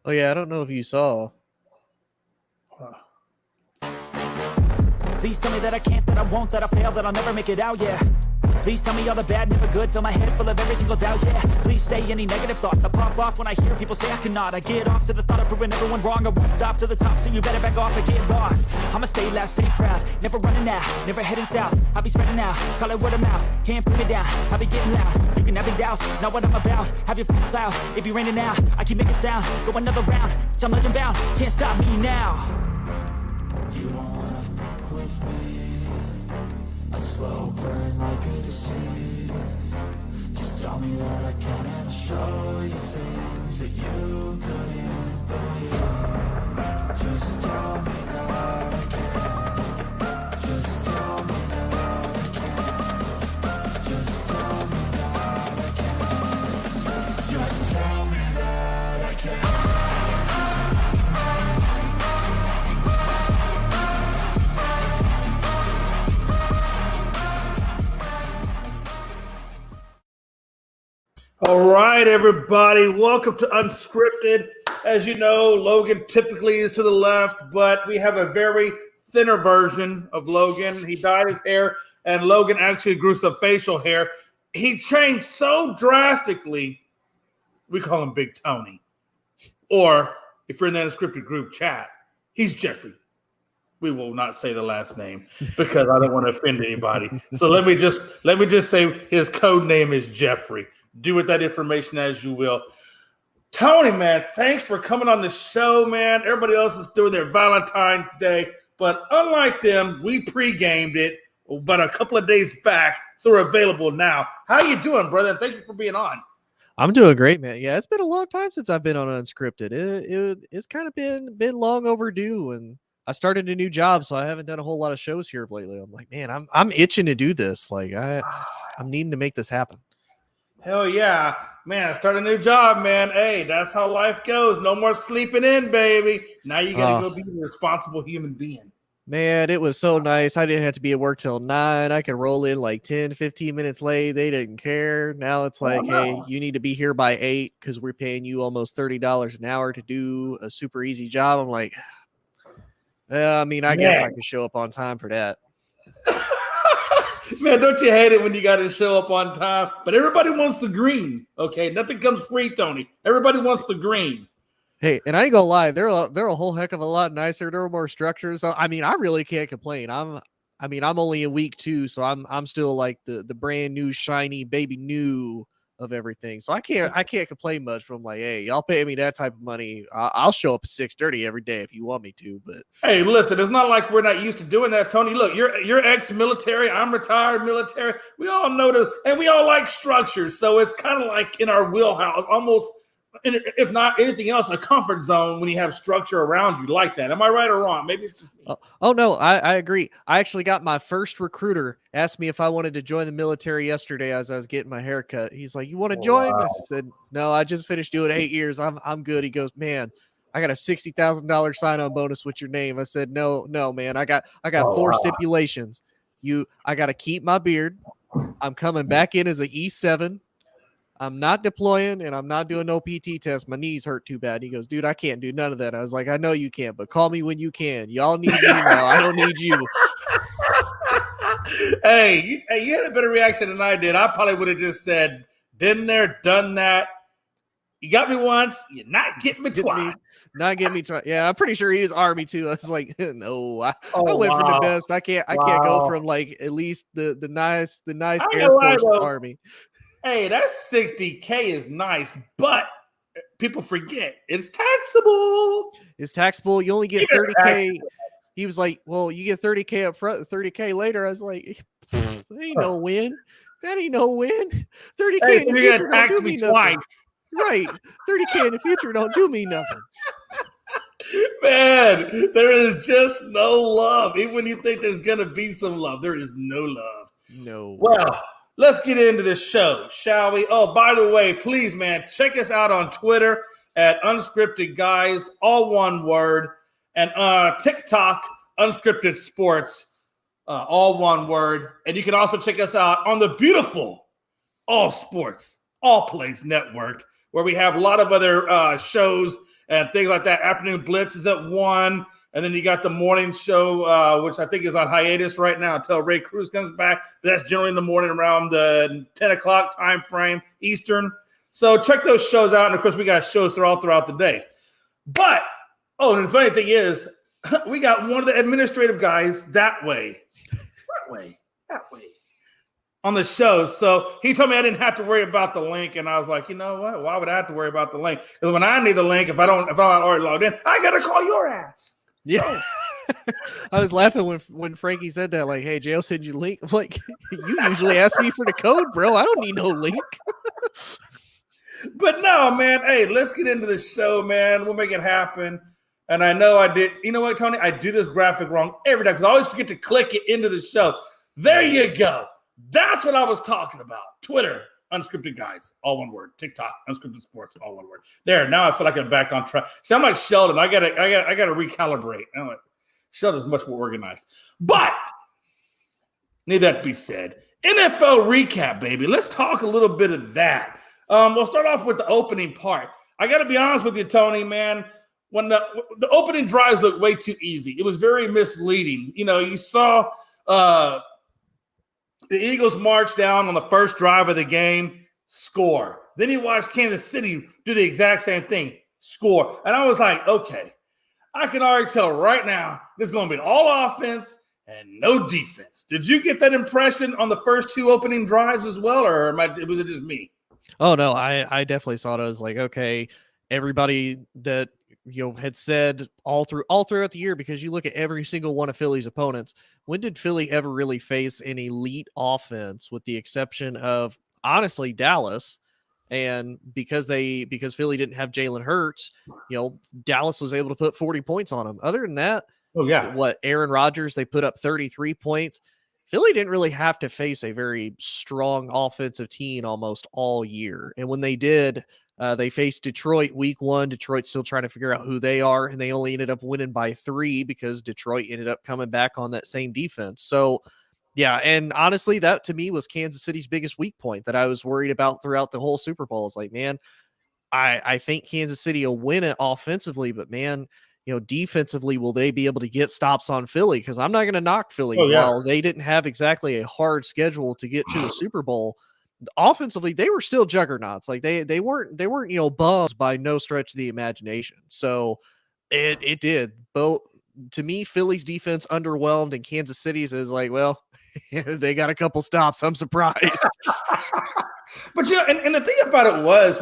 Oh yeah, I don't know if you saw. Please tell me that I can't, that I won't, that I fail, that I'll never make it out, yeah. Please tell me all the bad, never good, fill my head full of every single doubt, yeah. Please say any negative thoughts, I pop off when I hear people say I cannot. I get off to the thought of proving everyone wrong, I won't stop to the top, so you better back off and get lost. I'ma stay loud, stay proud, never running out, never heading south. I'll be spreading out, call it word of mouth, can't put me down, I'll be getting loud. You can have your doubts, not what I'm about, have your cloud, it be raining out, I keep making sound, go another round, I'm legend bound, can't stop me now. You don't wanna fuck with me. A slow burn like a disease. Just tell me that I can and I'll show you things that you couldn't believe. Just tell me that I can. Just tell me that I can. Just tell me that I can. Just tell me that I can. All right, everybody. Welcome to Unscripted. As you know, Logan typically is to the left, but we have a very thinner version of Logan. He dyed his hair, and Logan actually grew some facial hair. He changed so drastically, we call him Big Tony. Or, if you're in the Unscripted group chat, he's Jeffrey. We will not say the last name because I don't want to offend anybody. So let me just say his code name is Jeffrey. Do with that information as you will. Tony, man, thanks for coming on the show, man. Everybody else is doing their Valentine's Day, but unlike them, we pre-gamed it but a couple of days back, so we're available now. How you doing, brother? Thank you for being on. I'm doing great, man. Yeah, it's been a long time since I've been on Unscripted. It's kind of been long overdue, and I started a new job, so I haven't done a whole lot of shows here lately. I'm like, man, I'm itching to do this. Like, I'm needing to make this happen. Hell yeah, man! I started a new job, man. Hey, that's how life goes. No more sleeping in, baby. Now you gotta go be a responsible human being. Man, it was so nice. I didn't have to be at work till 9. I could roll in like 10, 15 minutes late. They didn't care. Now it's like, hey, you need to be here by 8 because we're paying you almost $30 an hour to do a super easy job. I'm like, I mean, I guess I could show up on time for that. Man, don't you hate it when you got to show up on time? But everybody wants the green, okay? Nothing comes free, Tony. Everybody wants the green. Hey, and I ain't gonna lie, they're a whole heck of a lot nicer. There are more structures. So, I mean, I really can't complain. I'm only in week 2, so I'm still like the brand new shiny baby new of everything. So I can't complain much. But I'm like, hey, y'all pay me that type of money. I'll show up at 6:30 every day if you want me to. But hey, listen, it's not like we're not used to doing that, Tony. Look, you're ex-military. I'm retired military. We all know this, and we all like structures. So it's kind of like in our wheelhouse, almost. If not anything else, a comfort zone when you have structure around you like that. Am I right or wrong? Maybe it's just me. Oh no, I agree. I actually got my first recruiter asked me if I wanted to join the military yesterday as I was getting my haircut. He's like, "You want to join?" Wow. I said, "No, I just finished doing 8 years. I'm good." He goes, "Man, I got a $60,000 sign-on bonus with your name." I said, "No, man. I got 4 stipulations. I got to keep my beard. I'm coming back in as an E7. I'm not deploying, and I'm not doing no PT test. My knees hurt too bad." He goes, "Dude, I can't do none of that." I was like, "I know you can't, but call me when you can. Y'all need me now. I don't need you." Hey, you had a better reaction than I did. I probably would have just said, "Been there, done that. You got me once. You're not getting me twice." Not getting me twice. Yeah, I'm pretty sure he is Army too. I was like, no, I went from the best. I can't go from like at least the nice Air Force to Army. Hey, that's $60K is nice, but people forget it's taxable. It's taxable. You only get $30K. He was like, "Well, you get $30K up front, $30K later." I was like, "That ain't no win. That ain't no win. $30K in the future don't do me nothing." Right, $30K in the future don't do me nothing. Man, there is just no love. Even when you think there's gonna be some love, there is no love. No. Well, let's get into the show, shall we? Oh, by the way, please, man, check us out on Twitter at Unscripted Guys, all one word, and TikTok, Unscripted Sports, all one word. And you can also check us out on the beautiful All Sports, All Plays Network, where we have a lot of other shows and things like that. Afternoon Blitz is at 1. And then you got the morning show, which I think is on hiatus right now until Ray Cruz comes back. But that's generally in the morning around the 10 o'clock time frame Eastern. So check those shows out. And, of course, we got shows throughout the day. But, and the funny thing is, we got one of the administrative guys that way on the show. So he told me I didn't have to worry about the link. And I was like, you know what? Why would I have to worry about the link? Because when I need the link, if I'm already logged in, I got to call your ass. Yeah. I was laughing when Frankie said that, like, hey, Jay, I'll send you a link. I'm like, you usually ask me for the code, bro. I don't need no link. But no, man. Hey, let's get into the show, man. We'll make it happen. And I know I did. You know what, Tony? I do this graphic wrong every time because I always forget to click it into the show. There you go. That's what I was talking about. Twitter, Unscripted Guys, all one word. TikTok, Unscripted Sports, all one word. There, now I feel like I'm back on track. See, I'm like Sheldon. I gotta recalibrate. I'm like, Sheldon's much more organized. But need that be said. NFL recap, baby. Let's talk a little bit of that. We'll start off with the opening part. I got to be honest with you, Tony, man. When the opening drives looked way too easy. It was very misleading. You know, you saw the Eagles march down on the first drive of the game, score. Then you watch Kansas City do the exact same thing, score. And I was like, okay, I can already tell right now this is going to be all offense and no defense. Did you get that impression on the first two opening drives as well, or was it just me? Oh, no, I definitely saw it. I was like, okay, everybody that had said all throughout the year, because you look at every single one of Philly's opponents, when did Philly ever really face an elite offense, with the exception of, honestly, Dallas? And because Philly didn't have Jalen Hurts, Dallas was able to put 40 points on them. Other than that, Aaron Rodgers, they put up 33 points. Philly didn't really have to face a very strong offensive team almost all year. And when they did, they faced Detroit week 1. Detroit's still trying to figure out who they are, and they only ended up winning by 3 because Detroit ended up coming back on that same defense. So, yeah, and honestly, that to me was Kansas City's biggest weak point that I was worried about throughout the whole Super Bowl. It's like, man, I think Kansas City will win it offensively, but man, defensively, will they be able to get stops on Philly? Because I'm not going to knock Philly. While they didn't have exactly a hard schedule to get to the Super Bowl, offensively, they were still juggernauts. Like they weren't bums by no stretch of the imagination. So it did both. To me, Philly's defense underwhelmed, and Kansas City's is like, well, they got a couple stops. I'm surprised. But and the thing about it was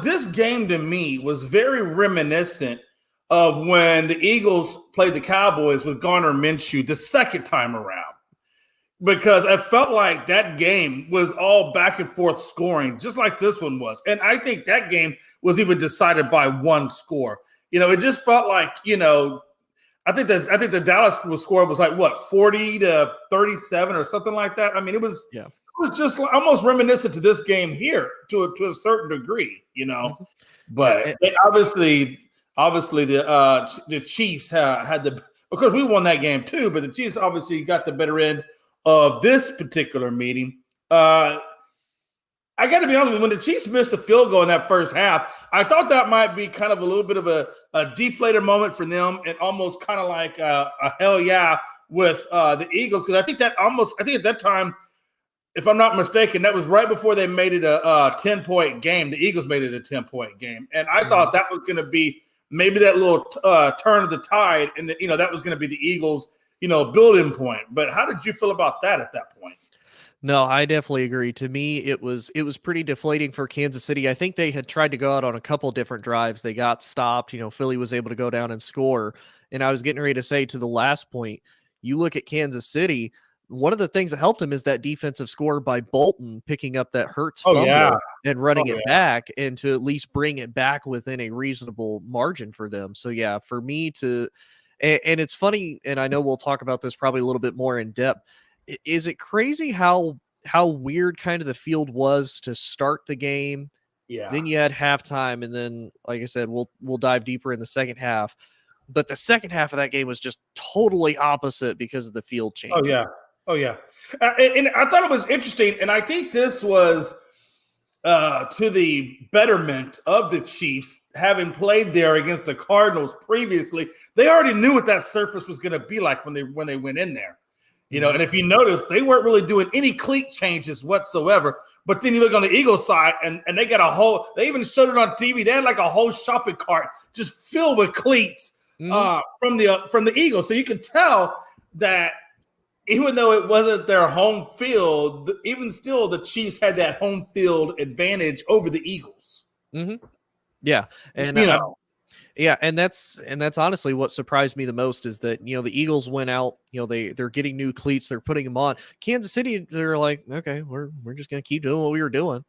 this game to me was very reminiscent of when the Eagles played the Cowboys with Garner Minshew the second time around. Because I felt like that game was all back and forth scoring, just like this one was. And I think that game was even decided by one score. It just felt like, I think the Dallas score was like 40-37 or something like that. I mean, it was just almost reminiscent to this game here to a certain degree, But obviously the Chiefs had the. Of course, we won that game too, but the Chiefs obviously got the better end of this particular meeting. I got to be honest with you, when the Chiefs missed the field goal in that first half, I thought that might be kind of a little bit of a deflated moment for them, and almost kind of like a hell yeah with the Eagles. Because I think at that time, if I'm not mistaken, that was right before they made it a 10-point game. The Eagles made it a 10-point game. And I thought that was going to be maybe that little turn of the tide, and that was going to be the Eagles, building point. But how did you feel about that at that point? No, I definitely agree. To me, it was pretty deflating for Kansas City. I think they had tried to go out on a couple different drives. They got stopped. Philly was able to go down and score. And I was getting ready to say, to the last point, you look at Kansas City, one of the things that helped him is that defensive score by Bolton picking up that Hurts fumble and running it back, and to at least bring it back within a reasonable margin for them. So, yeah, for me to – and it's funny, and I know we'll talk about this probably a little bit more in depth. Is it crazy how weird kind of the field was to start the game? Yeah. Then you had halftime, and then, like I said, we'll dive deeper in the second half. But the second half of that game was just totally opposite because of the field change. Oh yeah. And I thought it was interesting, and I think this was to the betterment of the Chiefs having played there against the Cardinals previously, they already knew what that surface was going to be like when they went in there. You know, and if you notice, they weren't really doing any cleat changes whatsoever. But then you look on the Eagles side, and they got they even showed it on TV. They had like a whole shopping cart just filled with cleats from the Eagles. So you could tell that even though it wasn't their home field, even still the Chiefs had that home field advantage over the Eagles. Mm-hmm. Yeah, and yeah, and that's honestly what surprised me the most is that the Eagles went out, they're getting new cleats, they're putting them on. Kansas City, they're like, okay, we're just gonna keep doing what we were doing,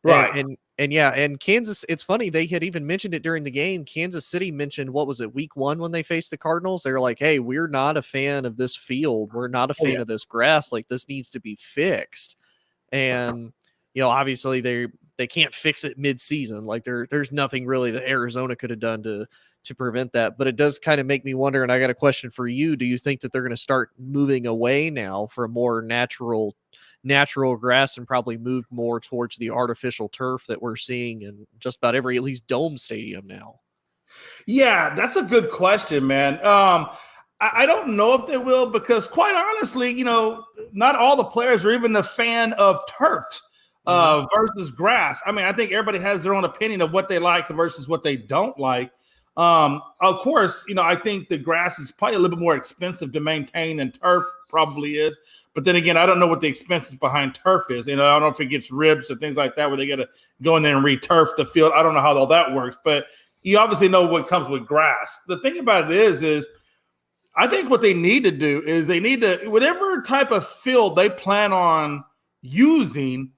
right? And Kansas, it's funny, they had even mentioned it during the game. Kansas City mentioned, what was it, week 1 when they faced the Cardinals? They were like, hey, we're not a fan of this field, we're not a fan of this grass, like this needs to be fixed. And obviously they can't fix it mid-season. Like there's nothing really that Arizona could have done to prevent that. But it does kind of make me wonder, and I got a question for you. Do you think that they're going to start moving away now from more natural grass and probably move more towards the artificial turf that we're seeing in just about every, at least, dome stadium now? Yeah, that's a good question, man. I don't know if they will, because quite honestly, not all the players are even a fan of turf versus grass. I mean, I think everybody has their own opinion of what they like versus what they don't like. Of course, I think the grass is probably a little bit more expensive to maintain than turf probably is. But then again, I don't know what the expenses behind turf is. I don't know if it gets ribs or things like that where they got to go in there and re-turf the field. I don't know how all that works, but you obviously know what comes with grass. The thing about it is I think what they need to do is they need to, whatever type of field they plan on using,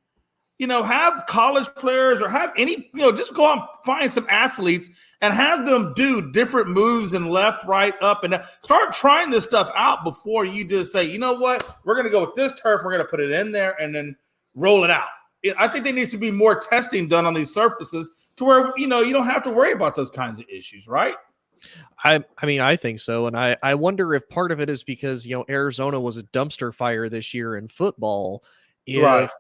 have college players or have any, just go out and find some athletes and have them do different moves and left, right, up, and down. Start trying this stuff out before you just say, you know what, we're going to go with this turf, we're going to put it in there and then roll it out. I think there needs to be more testing done on these surfaces to where, you don't have to worry about those kinds of issues, right? I mean, I think so. And I wonder if part of it is because, Arizona was a dumpster fire this year in football. If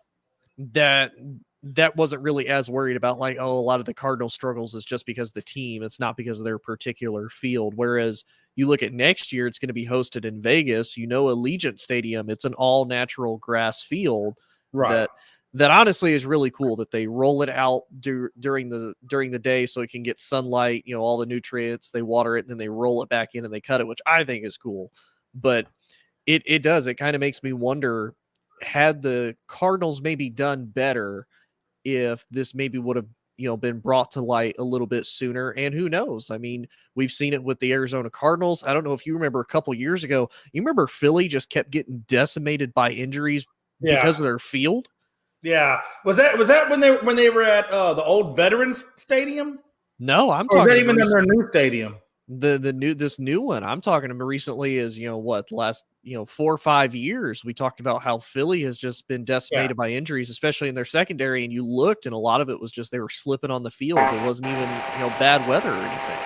that wasn't really as worried about, like, a lot of the Cardinal struggles is just because of the team. It's not because of their particular field. Whereas you look at next year, it's going to be hosted in Vegas, Allegiant Stadium. It's an all natural grass field. Right. That honestly is really cool that they roll it out during the day so it can get sunlight, all the nutrients, they water it, and then they roll it back in and they cut it, which I think is cool. But it kind of makes me wonder, had the Cardinals maybe done better if this maybe would have been brought to light a little bit sooner. And who knows? I mean, we've seen it with the Arizona Cardinals. I don't know if you remember a couple years ago, you remember Philly just kept getting decimated by injuries because of their field. Yeah, was that when they were at the old Veterans Stadium? No, I'm talking. Or even in their new stadium. This new one I'm talking about recently is last 4 or 5 years we talked about how Philly has just been decimated by injuries, especially in their secondary. And you looked, and a lot of it was just they were slipping on the field. It wasn't even bad weather or anything.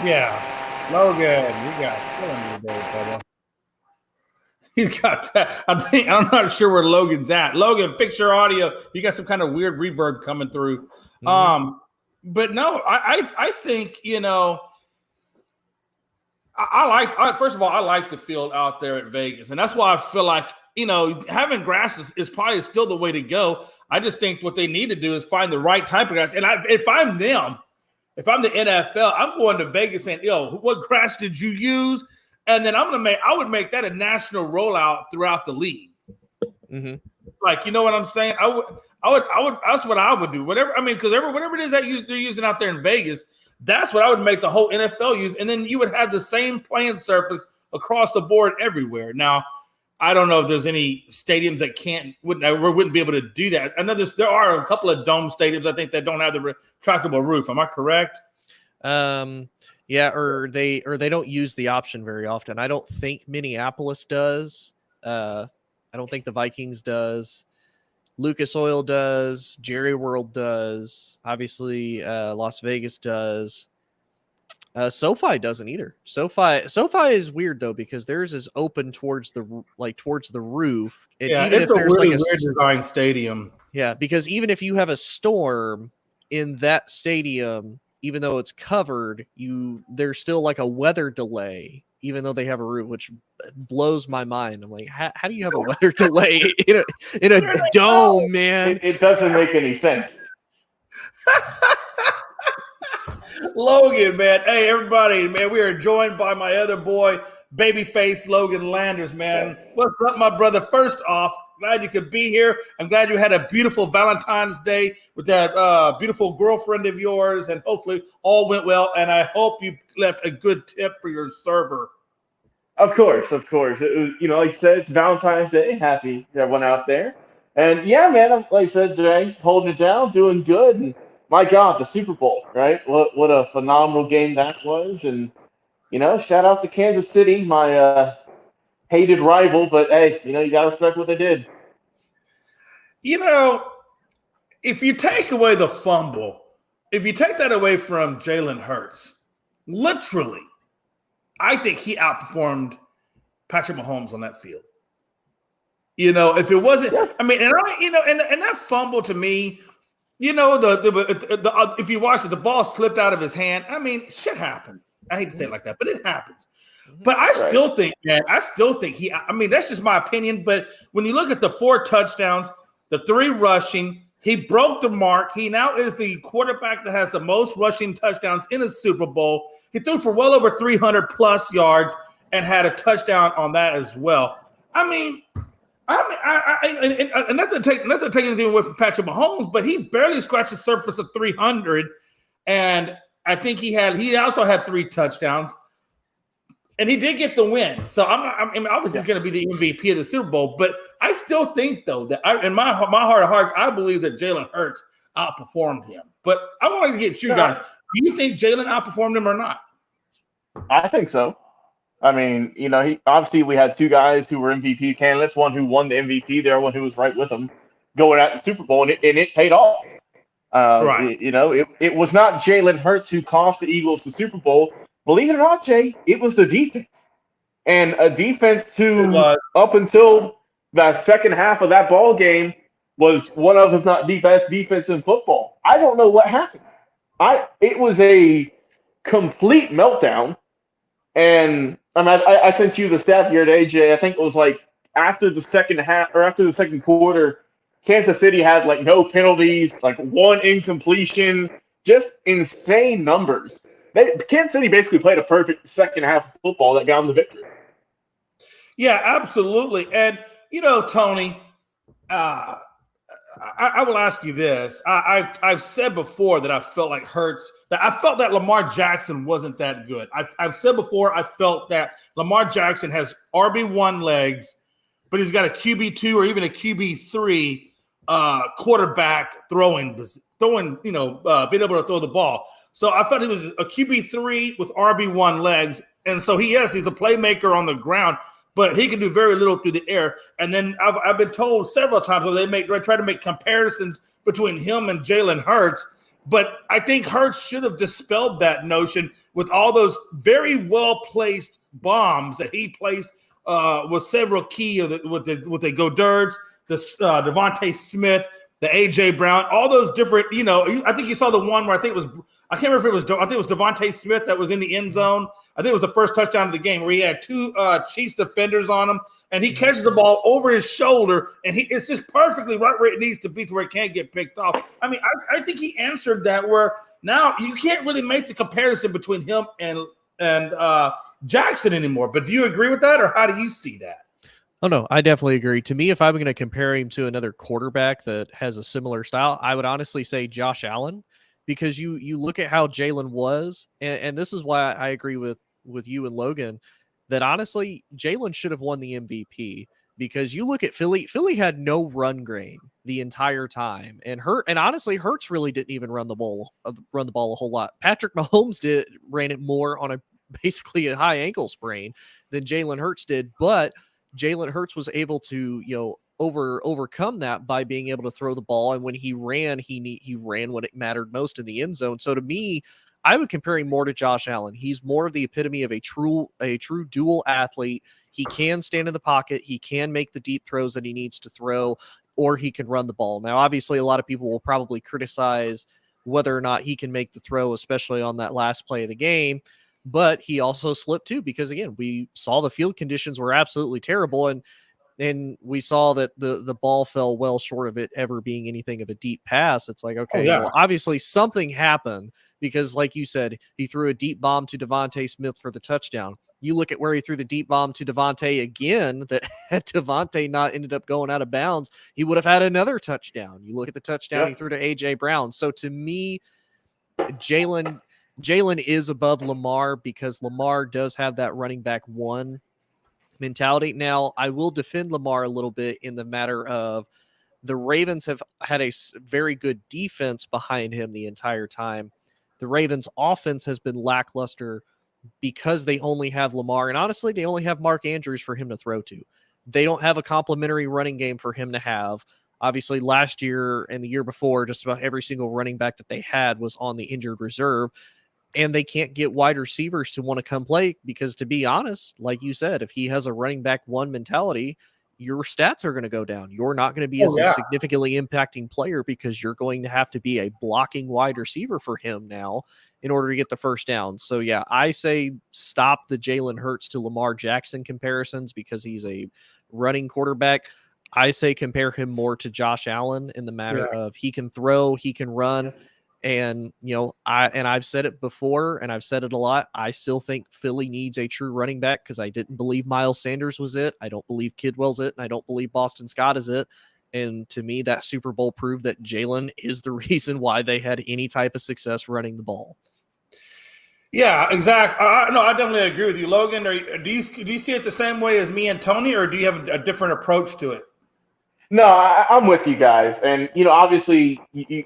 Yeah, Logan, you got killing me today, brother. He's got that. I'm not sure where Logan's at. Logan, fix your audio. You got some kind of weird reverb coming through. Mm-hmm. But no, I think, first of all, I like the field out there at Vegas. And that's why I feel like, having grass is probably still the way to go. I just think what they need to do is find the right type of grass. And if I'm the NFL, I'm going to Vegas and, what grass did you use? And then I would make that a national rollout throughout the league. Mm-hmm. Like, you know what I'm saying? I would. That's what I would do. Whatever it is that they're using out there in Vegas, that's what I would make the whole NFL use. And then you would have the same playing surface across the board everywhere. Now, I don't know if there's any stadiums that wouldn't be able to do that. I know there are a couple of dome stadiums, I think, that don't have the retractable roof. Am I correct? Yeah, or they don't use the option very often. I don't think Minneapolis does. I don't think the Vikings does. Lucas Oil does. Jerry World does. Obviously, Las Vegas does. SoFi doesn't either. SoFi is weird though, because theirs is open towards the roof. And yeah, even it's if there's really like weird design stadium. Yeah, because even if you have a storm, in that stadium, even though it's covered, there's still like a weather delay, even though they have a roof, which blows my mind. I'm like, how do you have a weather delay in a dome, man? It doesn't make any sense. Logan, man. Hey, everybody, man. We are joined by my other boy, babyface Logan Landers, man. What's up, my brother? First off, glad you could be here. I'm glad you had a beautiful Valentine's Day with that beautiful girlfriend of yours, and hopefully all went well. And I hope you left a good tip for your server. Of course. It was, like you said, it's Valentine's Day. Happy everyone out there. And yeah, man, like I said, Jay, holding it down, doing good. And my God, the Super Bowl, right? What a phenomenal game that was. And, shout out to Kansas City, my hated rival. But hey, you got to respect what they did. If you take away the fumble, if you take that away from Jalen Hurts, literally, I think he outperformed Patrick Mahomes on that field. If it wasn't, I mean, and that fumble to me, if you watch it, the ball slipped out of his hand. I mean, shit happens. I hate to say it like that, but it happens. But I still think, man, that's just my opinion. But when you look at the 4 touchdowns, the 3 rushing, he broke the mark. He now is the quarterback that has the most rushing touchdowns in the Super Bowl. He threw for well over 300 plus yards and had a touchdown on that as well. And not to take anything away from Patrick Mahomes, but he barely scratched the surface of 300. And I think he also had 3 touchdowns. And he did get the win. So obviously he's going to be the MVP of the Super Bowl. But I still think, though, that in my heart of hearts, I believe that Jalen Hurts outperformed him. But I want to get you guys. Do you think Jalen outperformed him or not? I think so. I mean, obviously we had 2 guys who were MVP candidates, one who won the MVP, the other one who was right with him going at the Super Bowl, and it paid off. Right. It was not Jalen Hurts who cost the Eagles the Super Bowl. Believe it or not, Jay, it was the defense. And a defense who, up until the second half of that ball game, was one of, if not the best defense in football. I don't know what happened. It was a complete meltdown. And I sent you the stat the other day, Jay. I think it was like after the second half or after the second quarter, Kansas City had like no penalties, like 1 incompletion, just insane numbers. Kansas City basically played a perfect second half of football that got them the victory. Yeah, absolutely. And, Tony, I will ask you this. I've said before that I felt like I felt that Lamar Jackson wasn't that good. I've said before I felt that Lamar Jackson has RB1 legs, but he's got a QB2 or even a QB3 quarterback being able to throw the ball. So I thought he was a QB3 with RB1 legs. And so he's a playmaker on the ground, but he can do very little through the air. And then I've been told several times where they try to make comparisons between him and Jalen Hurts. But I think Hurts should have dispelled that notion with all those very well-placed bombs that he placed with several key with the Goddard's, the Devontae Smith, the A.J. Brown, all those different, I think you saw the one where I think it was Devontae Smith that was in the end zone. I think it was the first touchdown of the game where he had 2 Chiefs defenders on him, and he catches the ball over his shoulder, and it's just perfectly right where it needs to be to where it can't get picked off. I mean, I think he answered that where now you can't really make the comparison between him and Jackson anymore. But do you agree with that, or how do you see that? Oh, no, I definitely agree. To me, if I'm going to compare him to another quarterback that has a similar style, I would honestly say Josh Allen, because you look at how Jalen was, and this is why I agree with you and Logan, that honestly, Jalen should have won the MVP, because you look at Philly had no run game the entire time, and honestly, Hurts really didn't even run the ball a whole lot. Patrick Mahomes ran it more on basically a high ankle sprain than Jalen Hurts did, but Jalen Hurts was able to, overcome that by being able to throw the ball. And when he ran, he ran when it mattered most in the end zone. So to me, I would compare him more to Josh Allen. He's more of the epitome of a true dual athlete. He can stand in the pocket. He can make the deep throws that he needs to throw, or he can run the ball. Now, obviously, a lot of people will probably criticize whether or not he can make the throw, especially on that last play of the game. But he also slipped too, because again, we saw the field conditions were absolutely terrible, and we saw that the ball fell well short of it ever being anything of a deep pass. It's like, okay, well, obviously something happened, because like you said, he threw a deep bomb to Devontae Smith for the touchdown. You look at where he threw the deep bomb to Devontae again, that had Devontae not ended up going out of bounds, he would have had another touchdown. You look at the touchdown he threw to A.J. Brown. So to me, Jalen is above Lamar, because Lamar does have that running back one mentality. Now, I will defend Lamar a little bit in the matter of the Ravens have had a very good defense behind him the entire time. The Ravens' offense has been lackluster because they only have Lamar, and honestly, they only have Mark Andrews for him to throw to. They don't have a complementary running game for him to have. Obviously, last year and the year before, just about every single running back that they had was on the injured reserve, and they can't get wide receivers to want to come play, because, to be honest, like you said, if he has a running back one mentality, your stats are going to go down. You're not going to be a significantly impacting player, because you're going to have to be a blocking wide receiver for him now in order to get the first down. So yeah, I say stop the Jalen Hurts to Lamar Jackson comparisons, because he's a running quarterback. I say compare him more to Josh Allen in the matter of he can throw, he can run. And, I've said it before, and I've said it a lot. I still think Philly needs a true running back, because I didn't believe Miles Sanders was it. I don't believe Kidwell's it. And I don't believe Boston Scott is it. And to me, that Super Bowl proved that Jalen is the reason why they had any type of success running the ball. Yeah, exactly. No, I definitely agree with you, Logan. Do you see it the same way as me and Tony, or do you have a different approach to it? No, I'm with you guys. And, obviously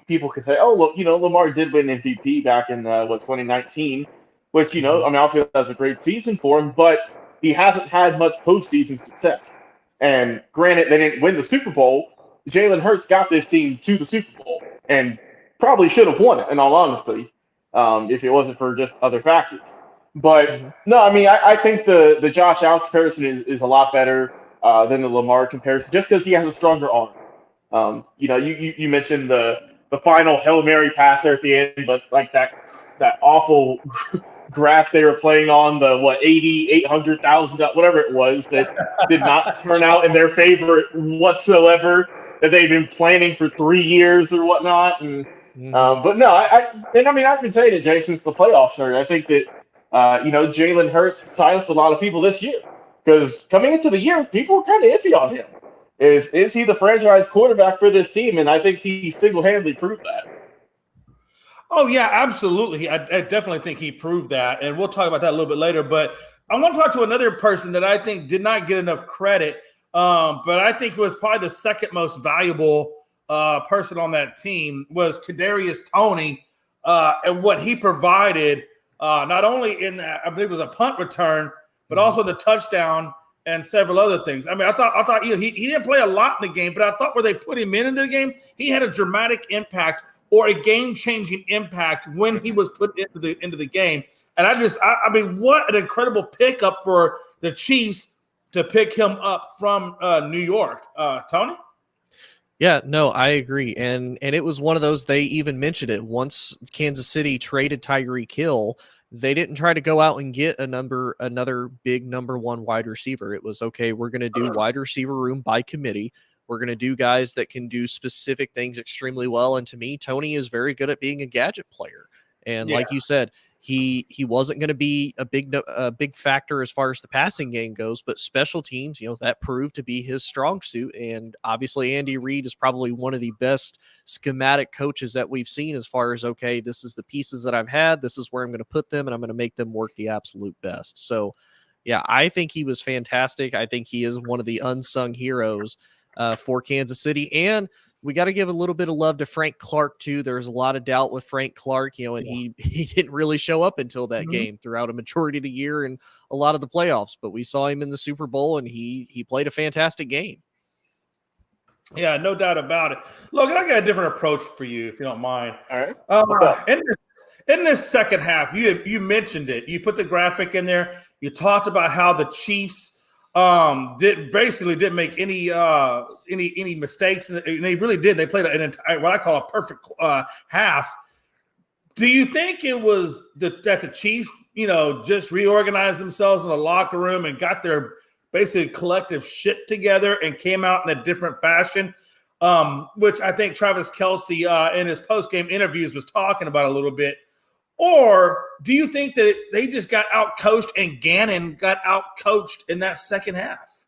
people could say, oh, look, Lamar did win MVP back in, 2019, which, obviously that's a great season for him, but he hasn't had much postseason success. And granted, they didn't win the Super Bowl. Jalen Hurts got this team to the Super Bowl and probably should have won it, in all honesty, if it wasn't for just other factors. But, no, I think the Josh Allen comparison is a lot better than the Lamar comparison, just because he has a stronger arm. You mentioned the final Hail Mary pass there at the end, but like that awful grass they were playing on, the $800,000, whatever it was, that did not turn out in their favor whatsoever, that they've been planning for 3 years or whatnot. And but no, I've been saying it, Jay, since the playoffs started. I think that Jalen Hurts silenced a lot of people this year. Because coming into the year, people were kind of iffy on him. Is he the franchise quarterback for this team? And I think he single-handedly proved that. Oh, yeah, absolutely. I definitely think he proved that. And we'll talk about that a little bit later. But I want to talk to another person that I think did not get enough credit, but I think was probably the second most valuable person on that team was Kadarius Toney, and what he provided, not only in that, I believe it was a punt return, but also the touchdown and several other things. I thought he didn't play a lot in the game, but I thought where they put him into the game, he had a dramatic impact or a game-changing impact when he was put into the game. And what an incredible pickup for the Chiefs to pick him up from New York. Tony? Yeah, no, I agree. And it was one of those, they even mentioned it. Once Kansas City traded Tyreek Hill, they didn't try to go out and get another big number one wide receiver. It was, okay, we're going to do wide receiver room by committee. We're going to do guys that can do specific things extremely well. And to me, Toney is very good at being a gadget player. And like you said, he wasn't going to be a big factor as far as the passing game goes, but special teams, that proved to be his strong suit. And obviously Andy Reid is probably one of the best schematic coaches that we've seen as far as, okay, this is the pieces that I've had. This is where I'm going to put them, and I'm going to make them work the absolute best. So yeah, I think he was fantastic. I think he is one of the unsung heroes for Kansas City. And we got to give a little bit of love to Frank Clark too. There's a lot of doubt with Frank Clark, and he didn't really show up until that game throughout a majority of the year and a lot of the playoffs, but we saw him in the Super Bowl and he played a fantastic game. Yeah, no doubt about it. Logan, I got a different approach for you, if you don't mind. All right. In this second half, you mentioned it. You put the graphic in there. You talked about how the Chiefs didn't make any mistakes, and they really did. They played an entire, what I call a perfect half, Do you think it was that the Chiefs, just reorganized themselves in the locker room and got their basically collective shit together and came out in a different fashion? Which I think Travis Kelce in his post-game interviews was talking about a little bit. Or do you think that they just got out-coached and Gannon got out-coached in that second half?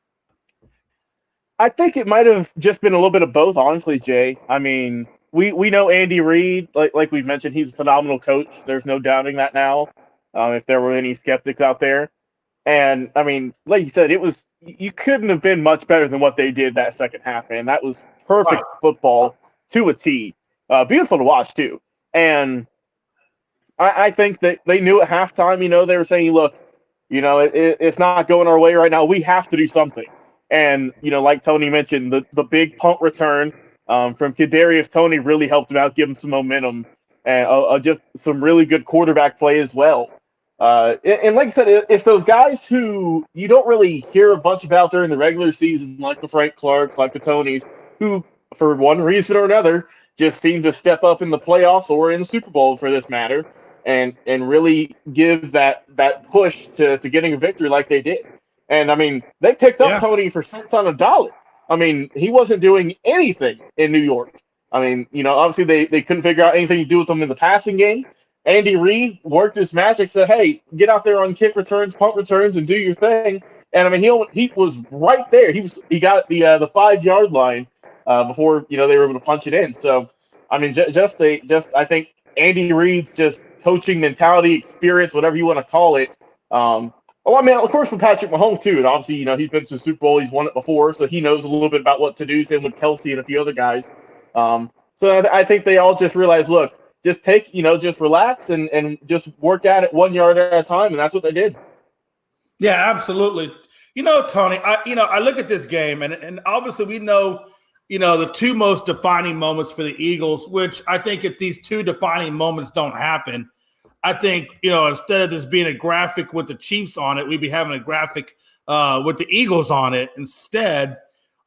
I think it might have just been a little bit of both, honestly, Jay. I mean, we know Andy Reid, like we've mentioned, he's a phenomenal coach. There's no doubting that now, if there were any skeptics out there. And, I mean, like you said, you couldn't have been much better than what they did that second half, man. That was perfect football to a T. Beautiful to watch, too. And I think that they knew at halftime, they were saying, look, it's not going our way right now. We have to do something. And, like Tony mentioned, the big punt return from Kadarius Toney really helped him out, give him some momentum, and just some really good quarterback play as well. And like I said, it's those guys who you don't really hear a bunch about during the regular season, like the Frank Clarks, like the Tonys, who, for one reason or another, just seem to step up in the playoffs or in the Super Bowl, for this matter, and really give that push to getting a victory like they did. And, I mean, they picked up Toney for cents on a dollar. I mean, he wasn't doing anything in New York. I mean, obviously they couldn't figure out anything to do with him in the passing game. Andy Reid worked his magic, said, hey, get out there on kick returns, punt returns, and do your thing. And, I mean, he was right there. He got the 5-yard line before, they were able to punch it in. So, I mean, I think Andy Reid's just coaching mentality, experience, whatever you want to call it, I mean, of course, with Patrick Mahomes, too. And obviously, he's been to the Super Bowl. He's won it before, so he knows a little bit about what to do, same with Kelce and a few other guys. So I think they all just realized, look, just just relax and just work at it 1 yard at a time, and that's what they did. Yeah, absolutely. Tony, I look at this game, and obviously we know, the two most defining moments for the Eagles, which I think if these two defining moments don't happen, I think, instead of this being a graphic with the Chiefs on it, we'd be having a graphic with the Eagles on it instead.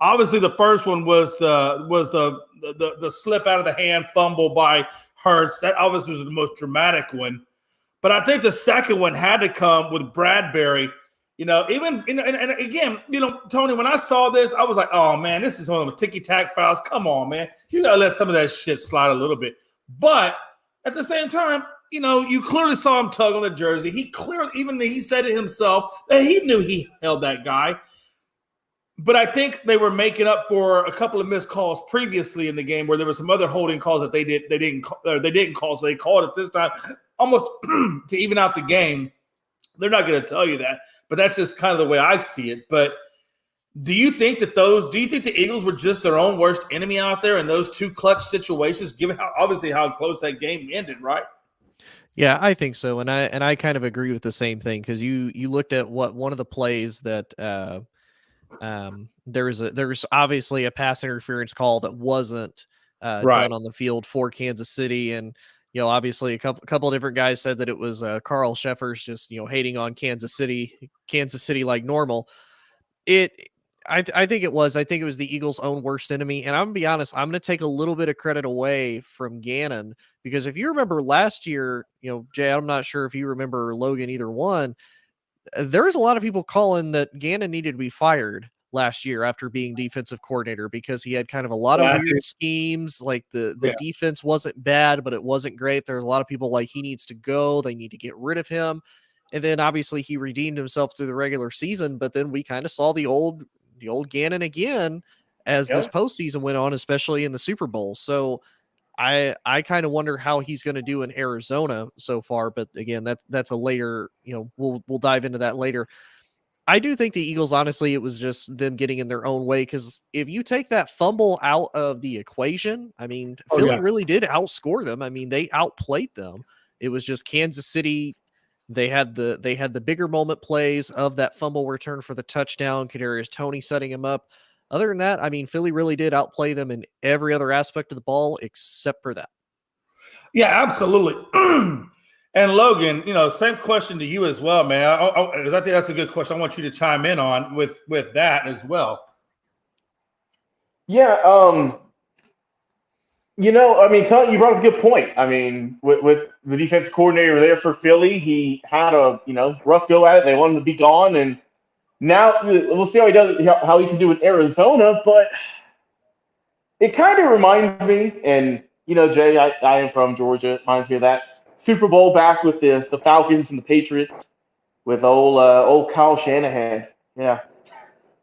Obviously, the first one was the slip out of the hand fumble by Hurts. That obviously was the most dramatic one. But I think the second one had to come with Bradbury. And again, Tony, when I saw this, I was like, oh, man, this is one of them ticky-tack fouls. Come on, man. You got to let some of that shit slide a little bit. But at the same time, you clearly saw him tug on the jersey. He said it himself that he knew he held that guy. But I think they were making up for a couple of missed calls previously in the game where there were some other holding calls that they didn't call. So they called it this time almost to even out the game. They're not going to tell you that, but that's just kind of the way I see it. But do you think the Eagles were just their own worst enemy out there in those two clutch situations, given how close that game ended, right? Yeah, I think so, and I kind of agree with the same thing because you looked at one of the plays that there was obviously a pass interference call that wasn't done on the field for Kansas City, and obviously a couple of different guys said that it was Carl Sheffers just hating on Kansas City like normal. I think it was the Eagles' own worst enemy. And I'm going to be honest, I'm going to take a little bit of credit away from Gannon because if you remember last year, Jay, I'm not sure if you remember Logan, either one, there was a lot of people calling that Gannon needed to be fired last year after being defensive coordinator because he had kind of a lot of weird schemes. Like the defense wasn't bad, but it wasn't great. There's a lot of people like he needs to go. They need to get rid of him. And then obviously he redeemed himself through the regular season, but then we kind of saw the old Gannon again as this postseason went on, especially in the Super Bowl. So I kind of wonder how he's going to do in Arizona so far. But again, that's a later, we'll dive into that later. I do think the Eagles, honestly, it was just them getting in their own way. Because if you take that fumble out of the equation, I mean, Philly really did outscore them. I mean, they outplayed them. It was just Kansas City. They had the bigger moment plays of that fumble return for the touchdown, Kadarius Toney setting him up. Other than that, I mean, Philly really did outplay them in every other aspect of the ball except for that. Yeah, absolutely. And Logan, same question to you as well, man. I think that's a good question. I want you to chime in on with that as well. Yeah, You know, I mean, you brought up a good point. I mean, with the defense coordinator there for Philly, he had a rough go at it. They wanted him to be gone, and now we'll see how he does, how he can do with Arizona. But it kind of reminds me, and Jay, I am from Georgia. It reminds me of that Super Bowl back with the Falcons and the Patriots with old Kyle Shanahan. Yeah,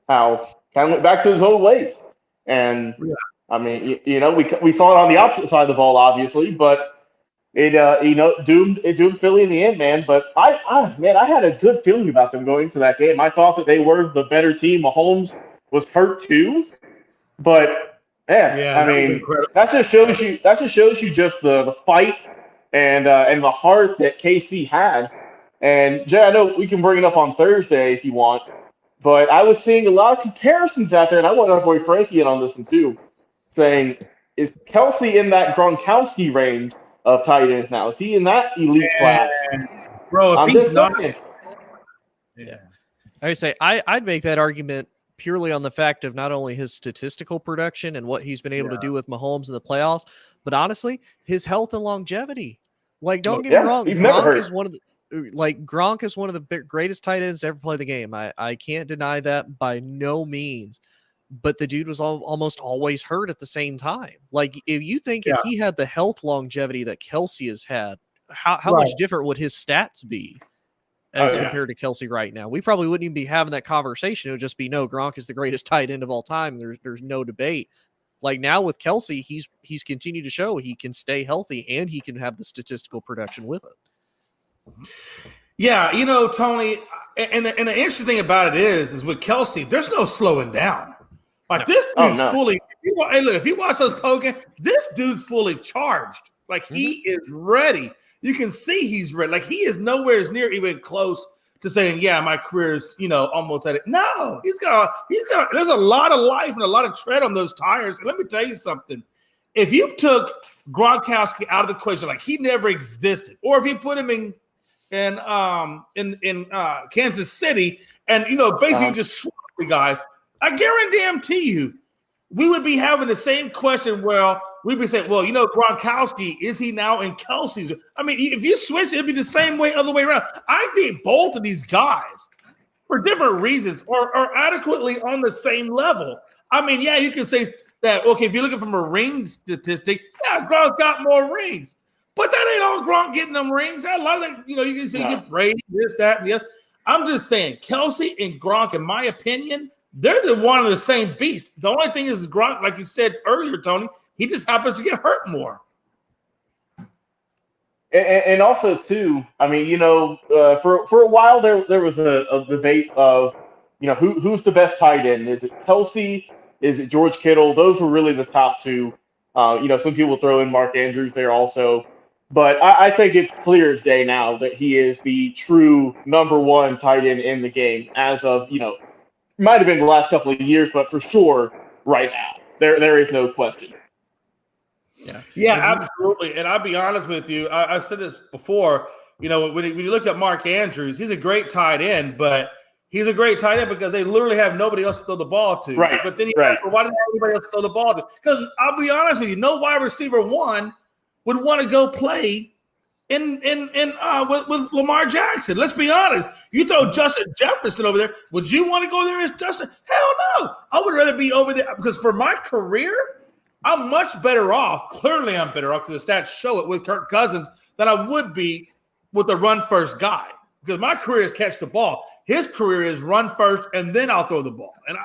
how kind of went back to his old ways, and. Yeah. I mean, we saw it on the opposite side of the ball, obviously, but it doomed Philly in the end, man. But I had a good feeling about them going into that game. I thought that they were the better team. Mahomes was hurt too, but I mean, that just shows you just the fight and the heart that KC had. And Jay, I know we can bring it up on Thursday if you want, but I was seeing a lot of comparisons out there, and I want our boy Frankie in on this one too. Saying, is Kelce in that Gronkowski range of tight ends now? Is he in that elite class? Bro, if he's not. Yeah. I would say I'd make that argument purely on the fact of not only his statistical production and what he's been able to do with Mahomes in the playoffs, but honestly, his health and longevity. Like, don't get me wrong, Gronk is one of the greatest tight ends to ever play the game. I can't deny that by no means. But the dude was almost always hurt at the same time. Like, if you think if he had the health longevity that Kelce has had, how much different would his stats be as compared to Kelce right now? We probably wouldn't even be having that conversation. It would just be, no, Gronk is the greatest tight end of all time. There's no debate. Like, now with Kelce, he's continued to show he can stay healthy and he can have the statistical production with it. Yeah, Tony, and the interesting thing about it is with Kelce, there's no slowing down. Like, this dude's fully – if you watch those poking, this dude's fully charged. Like, he is ready. You can see he's ready. Like, he is nowhere near even close to saying, yeah, my career's, almost at it. No, he's got – there's a lot of life and a lot of tread on those tires. And let me tell you something. If you took Gronkowski out of the equation, like he never existed, or if you put him in Kansas City and, basically just swap the guys – I guarantee you, we would be having the same question. Well, we'd be saying, well, Gronkowski, is he now in Kelce's? I mean, if you switch, it'd be the same way, other way around. I think both of these guys, for different reasons, are adequately on the same level. I mean, yeah, you can say that, okay, if you're looking from a ring statistic, yeah, Gronk's got more rings. But that ain't all Gronk getting them rings. A lot of that, you can say you get Brady, this, that, and the other. I'm just saying, Kelce and Gronk, in my opinion, they're one of the same beast. The only thing is Gronk, like you said earlier, Tony, he just happens to get hurt more. And also, too, I mean, for a while there was a debate of, who's the best tight end? Is it Kelce? Is it George Kittle? Those were really the top two. Some people throw in Mark Andrews there also. But I think it's clear as day now that he is the true number one tight end in the game as of, might have been the last couple of years, but for sure right now. There is no question. Yeah, absolutely. And I'll be honest with you. I've said this before. When you look at Mark Andrews, he's a great tight end, but he's a great tight end because they literally have nobody else to throw the ball to. Right. But then why do they have anybody else to throw the ball to? Because I'll be honest with you, no wide receiver one would want to go play with Lamar Jackson. Let's be honest. You throw Justin Jefferson over there, would you want to go there as Justin? Hell no. I would rather be over there because for my career, I'm much better off. Clearly, I'm better off because the stats show it with Kirk Cousins than I would be with the run first guy because my career is catch the ball. His career is run first and then I'll throw the ball. And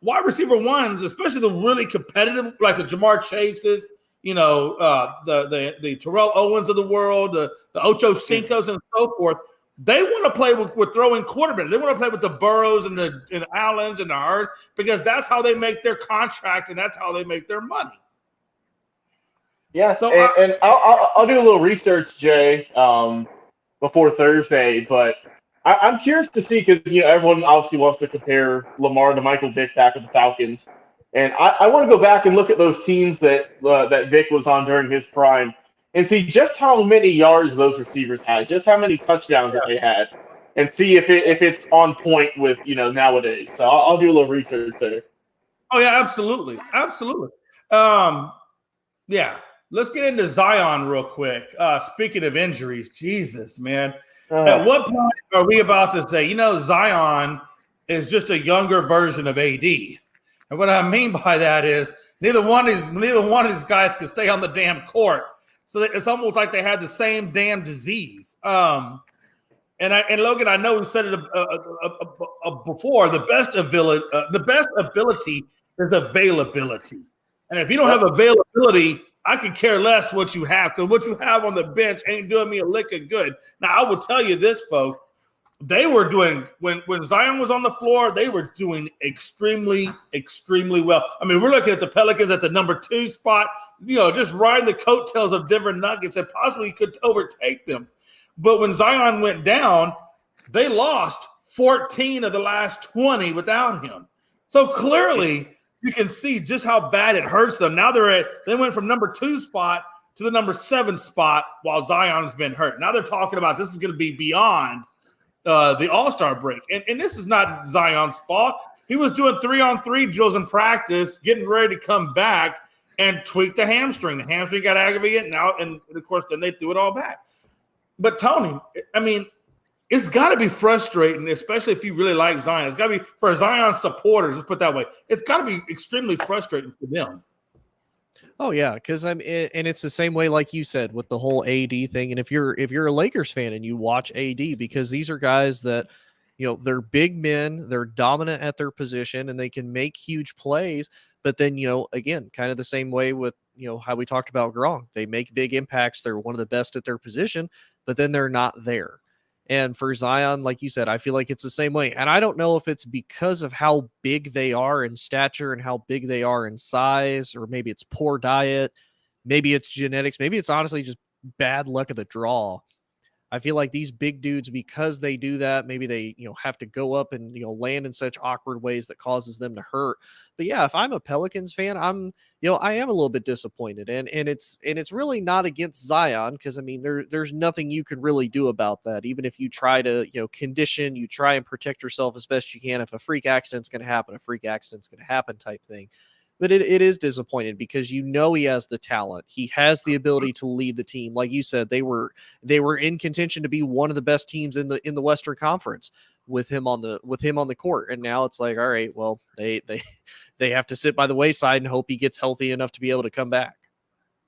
wide receiver ones, especially the really competitive, like the Jamar Chases, the Terrell Owens of the world, the Ocho Cincos and so forth. They want to play with throwing quarterbacks. They want to play with the Burrows and the Allens and the Hurd because that's how they make their contract and that's how they make their money. Yeah. So I'll do a little research, Jay, before Thursday, but I'm curious to see because everyone obviously wants to compare Lamar to Michael Vick back with the Falcons. And I want to go back and look at those teams that Vic was on during his prime and see just how many yards those receivers had, just how many touchdowns that they had, and see if it's on point with nowadays. So I'll do a little research there. Oh yeah, absolutely. Yeah. Let's get into Zion real quick. Speaking of injuries, Jesus, man. At what point are we about to say, Zion is just a younger version of AD? And what I mean by that is neither one of these guys can stay on the damn court. So it's almost like they had the same damn disease. And Logan, I know we said it before. The best ability is availability. And if you don't have availability, I could care less what you have, because what you have on the bench ain't doing me a lick of good. Now, I will tell you this, folks. They were doing, when Zion was on the floor, they were doing extremely, extremely well. I mean, we're looking at the Pelicans at the number 2 spot, just riding the coattails of Denver Nuggets and possibly could overtake them. But when Zion went down, they lost 14 of the last 20 without him. So clearly, you can see just how bad it hurts them. Now they went from number 2 spot to the number 7 spot while Zion's been hurt. Now they're talking about this is going to be beyond the All-Star break. And this is not Zion's fault. He was doing 3-on-3 drills in practice, getting ready to come back and tweak the hamstring. The hamstring got aggravated now, and of course, then they threw it all back. But Tony, I mean, it's got to be frustrating, especially if you really like Zion. It's got to be for Zion supporters. Let's put it that way. It's got to be extremely frustrating for them. Oh yeah, because and it's the same way, like you said, with the whole AD thing. And if you're a Lakers fan and you watch AD, because these are guys that, they're big men, they're dominant at their position, and they can make huge plays. But then, again, kind of the same way with how we talked about Gronk. They make big impacts. They're one of the best at their position, but then they're not there. And for Zion, like you said, I feel like it's the same way. And I don't know if it's because of how big they are in stature and how big they are in size, or maybe it's poor diet, maybe it's genetics, maybe it's honestly just bad luck of the draw. I feel like these big dudes, because they do that, maybe they, have to go up and, land in such awkward ways that causes them to hurt. But yeah, if I'm a Pelicans fan, I am a little bit disappointed, and it's really not against Zion, because I mean, there's nothing you can really do about that. Even if you try to, condition, you try and protect yourself as best you can. If a freak accident's going to happen, a freak accident's going to happen type thing. But it is disappointing, because he has the talent. He has the ability to lead the team. Like you said, they were in contention to be one of the best teams in the Western Conference with him on the court. And now it's like, all right, well, they have to sit by the wayside and hope he gets healthy enough to be able to come back.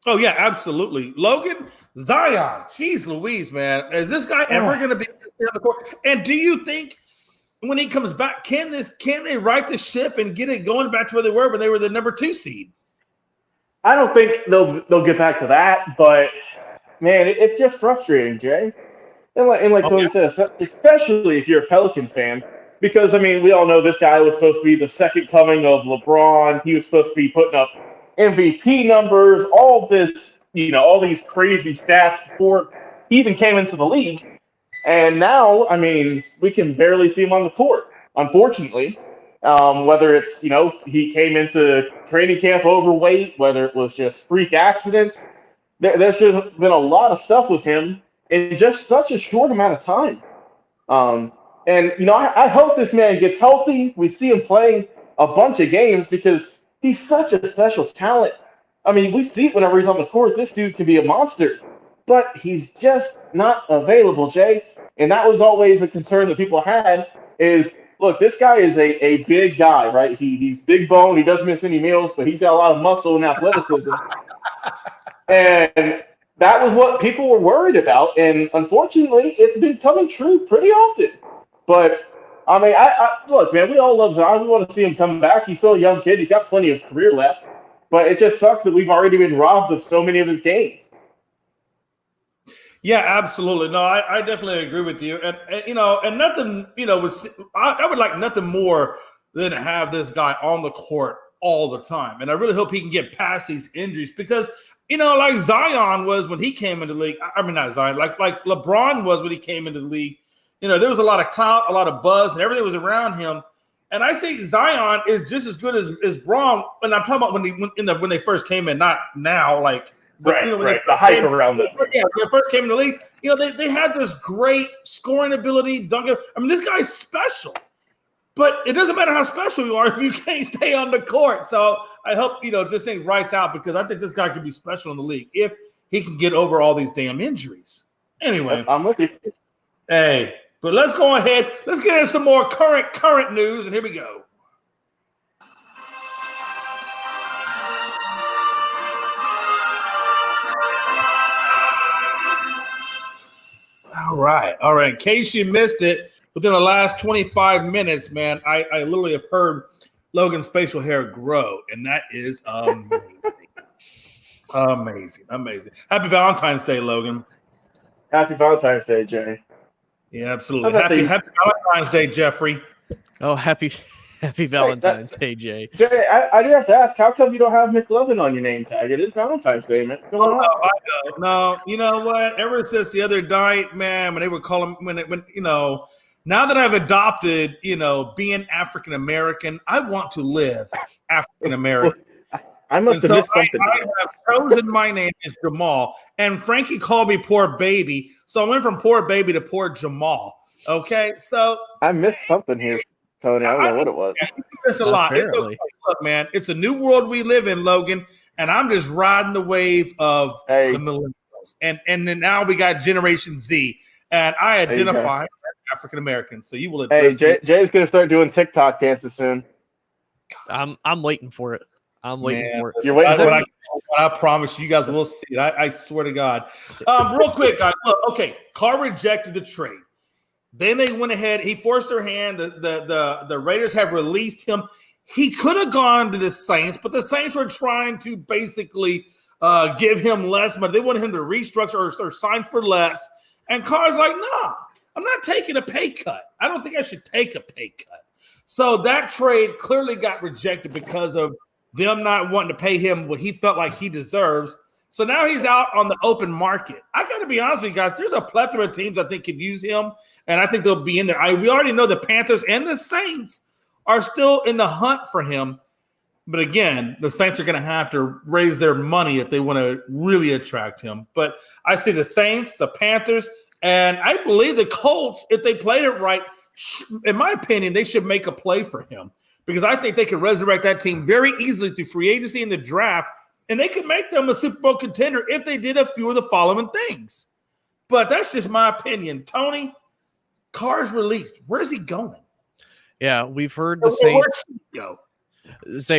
Oh yeah, absolutely. Logan, Zion, geez Louise, man. Is this guy ever going to be on the court? And do you think when he comes back, can they right the ship and get it going back to where they were when they were the number 2 seed? I don't think they'll get back to that, but man, it's just frustrating, Jay. And like Tony said, especially if you're a Pelicans fan, because I mean, we all know this guy was supposed to be the second coming of LeBron. He was supposed to be putting up MVP numbers, all this, all these crazy stats before he even came into the league. And now, I mean, we can barely see him on the court, unfortunately. Whether it's, he came into training camp overweight, whether it was just freak accidents, there's just been a lot of stuff with him in just such a short amount of time. And I hope this man gets healthy. We see him playing a bunch of games, because he's such a special talent. I mean, we see it whenever he's on the court. This dude can be a monster. But he's just not available, Jay. And that was always a concern that people had is, look, this guy is a big guy, right? He's big bone. He doesn't miss any meals, but he's got a lot of muscle and athleticism. And that was what people were worried about. And unfortunately, it's been coming true pretty often. But, I mean, look, man, we all love Zion. We want to see him come back. He's still a young kid. He's got plenty of career left. But it just sucks that we've already been robbed of so many of his games. Yeah, absolutely. No, I definitely agree with you. And nothing, I would like nothing more than to have this guy on the court all the time. And I really hope he can get past these injuries, because, like Zion was when he came into the league. I mean, not Zion, like LeBron was when he came into the league. There was a lot of clout, a lot of buzz, and everything was around him. And I think Zion is just as good as Braun. And I'm talking about when they first came in, not now, like. But, right. The hype around them. Yeah, when they first came in the league, they had this great scoring ability, dunking. I mean, this guy's special. But it doesn't matter how special you are if you can't stay on the court. So I hope, this thing writes out because I think this guy could be special in the league if he can get over all these damn injuries. Anyway. I'm with you. Hey, but let's go ahead. Let's get into some more current news, and here we go. All right. In case you missed it, within the last 25 minutes, man, I literally have heard Logan's facial hair grow, and that is amazing. Amazing. Happy Valentine's Day, Logan. Happy Valentine's Day, Jay. Yeah, absolutely. Happy Valentine's Day, Jeffrey. Oh, happy Valentine's Day, Jay. Jay, I do have to ask, how come you don't have McLovin on your name tag? It is Valentine's Day, man. Come on. No, you know what? Ever since the other night, man, when they were calling, now that I've adopted, being African American, I want to live African American. I must have missed something. I have chosen my name as Jamal, and Frankie called me poor baby, so I went from poor baby to poor Jamal. Okay, so I missed something here, Tony. I don't know what it was. You missed a lot. It's okay. Look, man, it's a new world we live in, Logan, and I'm just riding the wave of the millennials, and then now we got Generation Z, and I identify as African American. So you will. Hey, Jay's gonna start doing TikTok dances soon. I'm waiting for it. I'm waiting for it. You're waiting for it? I promise you guys will see it. I swear to God. Real quick, guys. Look, okay. Carr rejected the trade. Then they went ahead. He forced their hand. The Raiders have released him. He could have gone to the Saints, but the Saints were trying to basically give him less money. They wanted him to restructure or sign for less. And Carr's like, nah, I'm not taking a pay cut. I don't think I should take a pay cut. So that trade clearly got rejected because of them not wanting to pay him what he felt like he deserves. So now he's out on the open market. I got to be honest with you guys. There's a plethora of teams I think could use him, and I think they'll be in there. We already know the Panthers and the Saints are still in the hunt for him. But again, the Saints are going to have to raise their money if they want to really attract him. But I see the Saints, the Panthers, and I believe the Colts, if they played it right, in my opinion, they should make a play for him. Because I think they could resurrect that team very easily through free agency and the draft, and they could make them a Super Bowl contender if they did a few of the following things. But that's just my opinion. Tony, Carr's released. Where's he going? Yeah, we've heard the Saints. Where's he go?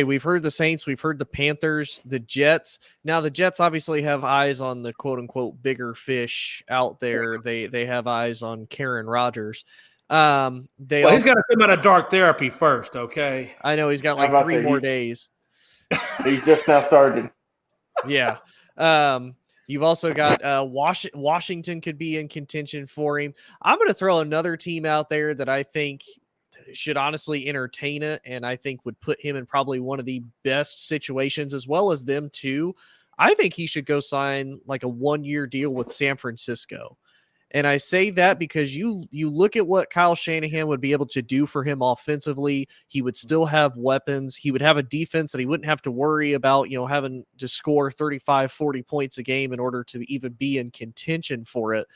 We've heard the Saints, we've heard the Panthers, the Jets. Now the Jets obviously have eyes on the quote unquote bigger fish out there. They have eyes on Karen Rodgers. He's got to come out of dark therapy first, okay? I know he's got like 3 more days. He's just now started. Yeah. You've also got Washington could be in contention for him. I'm going to throw another team out there that I think should honestly entertain it, and I think would put him in probably one of the best situations, as well as them too. I think he should go sign like a 1-year deal with San Francisco. And I say that because you look at what Kyle Shanahan would be able to do for him offensively. He would still have weapons. He would have a defense that he wouldn't have to worry about, having to score 35, 40 points a game in order to even be in contention for it.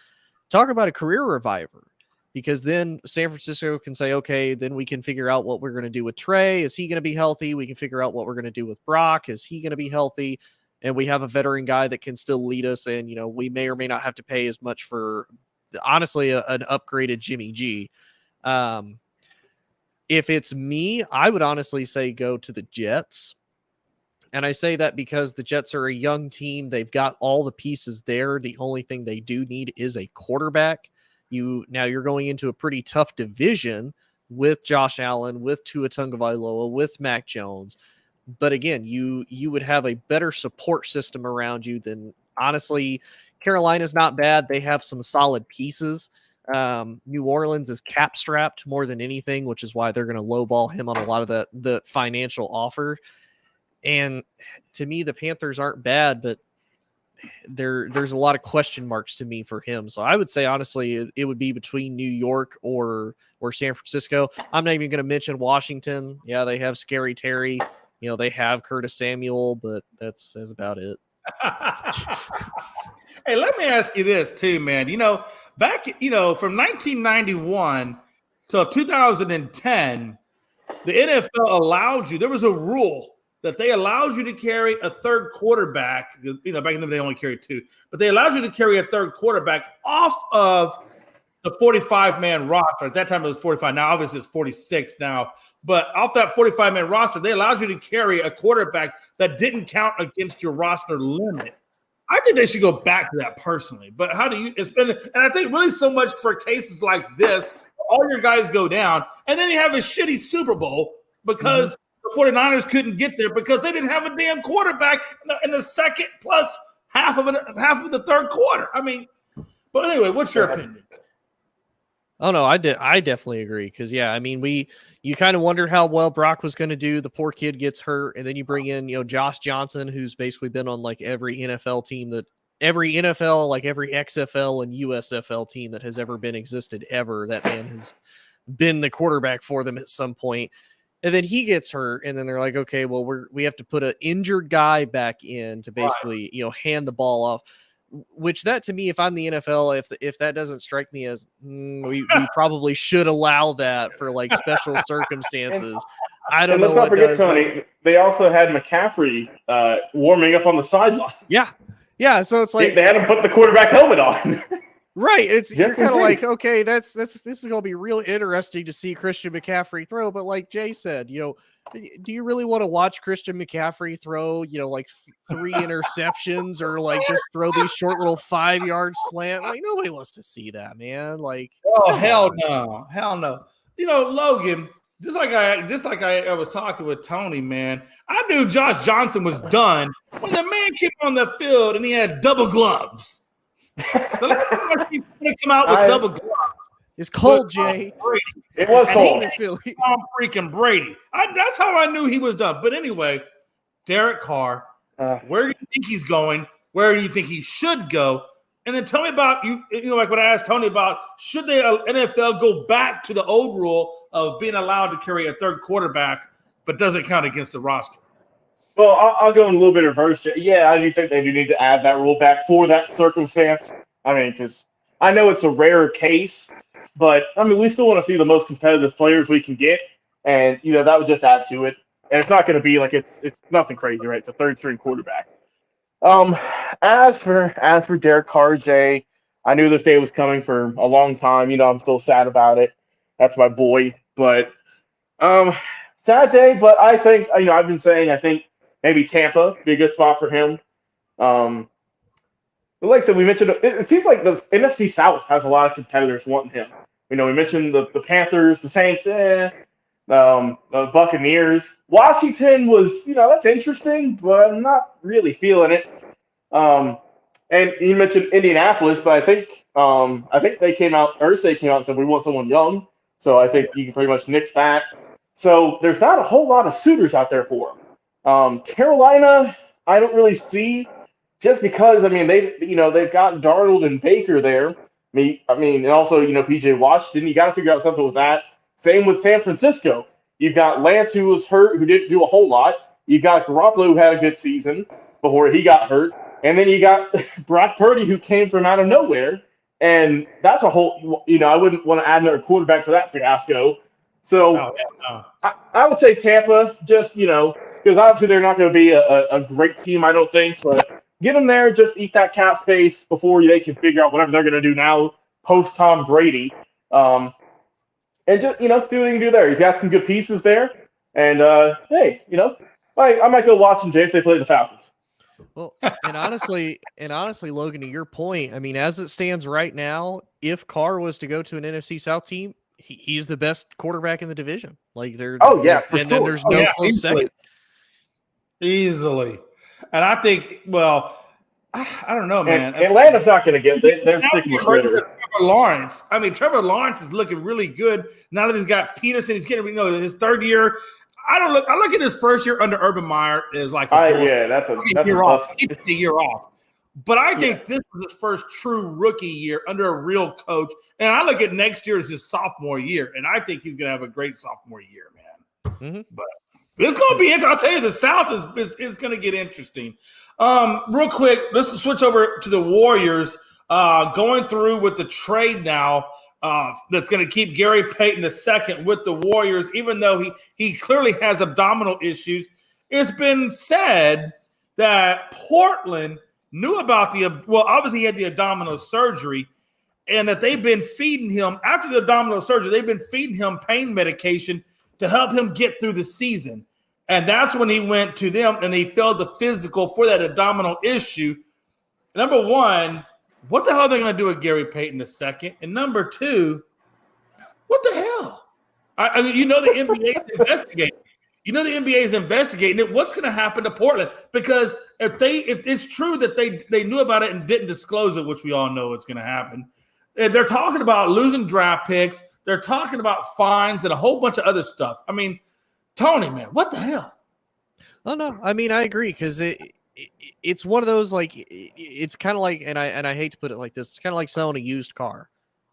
Talk about a career reviver, because then San Francisco can say, okay, then we can figure out what we're going to do with Trey. Is he going to be healthy? We can figure out what we're going to do with Brock. Is he going to be healthy? And we have a veteran guy that can still lead us. And, we may or may not have to pay as much for, honestly, an upgraded Jimmy G. If it's me, I would honestly say go to the Jets. And I say that because the Jets are a young team. They've got all the pieces there. The only thing they do need is a quarterback. You're going into a pretty tough division with Josh Allen, with Tua Tagovailoa, with Mac Jones. But again, you would have a better support system around you than, honestly, Carolina's not bad. They have some solid pieces. New Orleans is cap strapped more than anything, which is why they're going to lowball him on a lot of the financial offer. And to me, the Panthers aren't bad, but there's a lot of question marks to me for him. So I would say, honestly, it would be between New York or San Francisco. I'm not even going to mention Washington. Yeah, they have Scary Terry. They have Curtis Samuel, but that's about it. Hey, let me ask you this too, man. Back, from 1991 till 2010, The NFL allowed you. There was a rule that they allowed you to carry a third quarterback. Back in the day, they only carried 2, but they allowed you to carry a third quarterback off of the 45-man roster. At that time, it was 45. Now, obviously, it's 46 now. But off that 45-man roster, they allowed you to carry a quarterback that didn't count against your roster limit. I think they should go back to that personally. But how do you – and I think really so much for cases like this, all your guys go down, and then you have a shitty Super Bowl because the 49ers couldn't get there because they didn't have a damn quarterback in the second plus half of the third quarter. I mean, but anyway, what's your opinion? Oh no, I definitely agree because you kind of wondered how well Brock was going to do. The poor kid gets hurt, and then you bring in Josh Johnson, who's basically been on like every NFL team every XFL and USFL team that has ever been existed ever. That man has been the quarterback for them at some point. And then he gets hurt, and then they're like, okay, well, we have to put an injured guy back in to basically, hand the ball off. Which that to me, if I'm the NFL, if that doesn't strike me as we probably should allow that for like special circumstances. I don't know what does. Tony, they also had McCaffrey warming up on the sideline. Yeah. So it's like they had him put the quarterback helmet on. Right. You're kind of like, okay, this is going to be real interesting to see Christian McCaffrey throw. But like Jay said, do you really want to watch Christian McCaffrey throw, like 3 interceptions or like just throw these short little 5-yard slant? Like nobody wants to see that, man. Like, oh hell no. Logan, just like I was talking with Tony, man. I knew Josh Johnson was done when the man came on the field and he had double gloves. The last time he's going to come out with double gloves. It's cold, Jay. It was cold. Tom freaking Brady. That's how I knew he was done. But anyway, Derek Carr, where do you think he's going? Where do you think he should go? And then tell me about like what I asked Tony about, should the NFL go back to the old rule of being allowed to carry a third quarterback, but doesn't count against the roster? Well, I'll go in a little bit reverse. Yeah, I do think they do need to add that rule back for that circumstance. I mean, because I know it's a rare case, but I mean, we still want to see the most competitive players we can get, and that would just add to it. And it's not going to be like it's nothing crazy, right? It's a third-string quarterback. As for Derek Carr, Jay, I knew this day was coming for a long time. I'm still sad about it. That's my boy, but sad day. But I think I've been saying I think maybe Tampa be a good spot for him. But like I said, we mentioned it seems like the NFC South has a lot of competitors wanting him. We mentioned the Panthers, the Saints, the Buccaneers. Washington was, that's interesting, but I'm not really feeling it. And you mentioned Indianapolis, but I think they came out, Irsay came out and said we want someone young. So I think you can pretty much nix that. So there's not a whole lot of suitors out there for him. Carolina, I don't really see, just because they've got Darnold and Baker there. And also PJ Washington. You got to figure out something with that. Same with San Francisco. You've got Lance, who was hurt, who didn't do a whole lot. You got Garoppolo, who had a good season before he got hurt. And then you got Brock Purdy, who came from out of nowhere. And that's a whole, I wouldn't want to add another quarterback to that fiasco. So I would say Tampa, just, because obviously they're not going to be a great team, I don't think. But get them there, just eat that cap space before they can figure out whatever they're going to do now post Tom Brady. And just, see what he can do there. He's got some good pieces there. And, hey, I might go watch them, Jay, if they play the Falcons. Well, and honestly, Logan, to your point, as it stands right now, if Carr was to go to an NFC South team, he's the best quarterback in the division. Like they're then there's no close second. Easily. And I think, I don't know, man. Atlanta's not going to get it. They're sticking with Ritter. Trevor Lawrence. Trevor Lawrence is looking really good. Now that he's got Peterson, he's getting his third year. I look at his first year under Urban Meyer is like that's a year off. He's a year off. But I think this is his first true rookie year under a real coach. And I look at next year as his sophomore year, and I think he's going to have a great sophomore year, man. Mm-hmm. But it's going to be interesting. I'll tell you, the South is going to get interesting. Real quick, let's switch over to the Warriors. Going through with the trade now. that's going to keep Gary Payton II with the Warriors, even though he clearly has abdominal issues. It's been said that Portland knew about obviously he had the abdominal surgery, and that they've been feeding him, after the abdominal surgery, they've been feeding him pain medication to help him get through the season. And that's when he went to them and they failed the physical for that abdominal issue. Number one, what the hell are they going to do with Gary Payton II? And number two, what the hell? I mean, the NBA is investigating. The NBA is investigating it. What's going to happen to Portland? Because if it's true that they knew about it and didn't disclose it, which we all know it's going to happen, they're talking about losing draft picks. They're talking about fines and a whole bunch of other stuff. I mean, Tony, man, what the hell? Oh no, I mean I agree because it's one of those it's kind of like, and I hate to put it like this, it's kind of like selling a used car.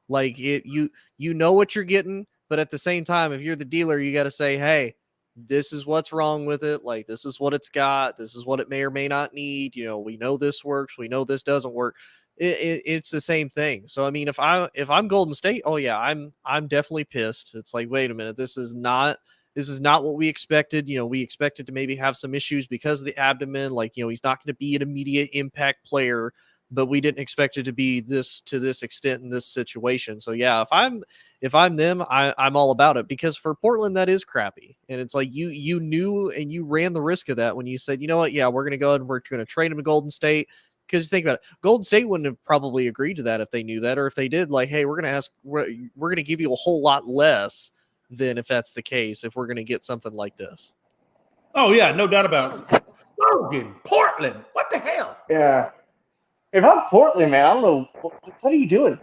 Like you know what you're getting, but at the same time, if you're the dealer, you got to say, hey, this is what's wrong with it. Like this is what it's got. This is what it may or may not need. We know this works. We know this doesn't work. It's the same thing. So I mean, if I'm Golden State, oh yeah, I'm definitely pissed. It's like, wait a minute, this is not what we expected. We expected to maybe have some issues because of the abdomen. Like, he's not going to be an immediate impact player, but we didn't expect it to be to this extent in this situation. So yeah, if I'm them, I'm all about it, because for Portland, that is crappy. And it's like, you knew and you ran the risk of that when you said, you know what? Yeah, we're going to go and we're going to trade him to Golden State. Because think about it, Golden State wouldn't have probably agreed to that if they knew that, or if they did, like, hey, we're going to give you a whole lot less than if that's the case, if we're going to get something like this. Oh yeah, no doubt about it. Logan, Portland, what the hell? Yeah. If I'm Portland, man, I don't know, what are you doing?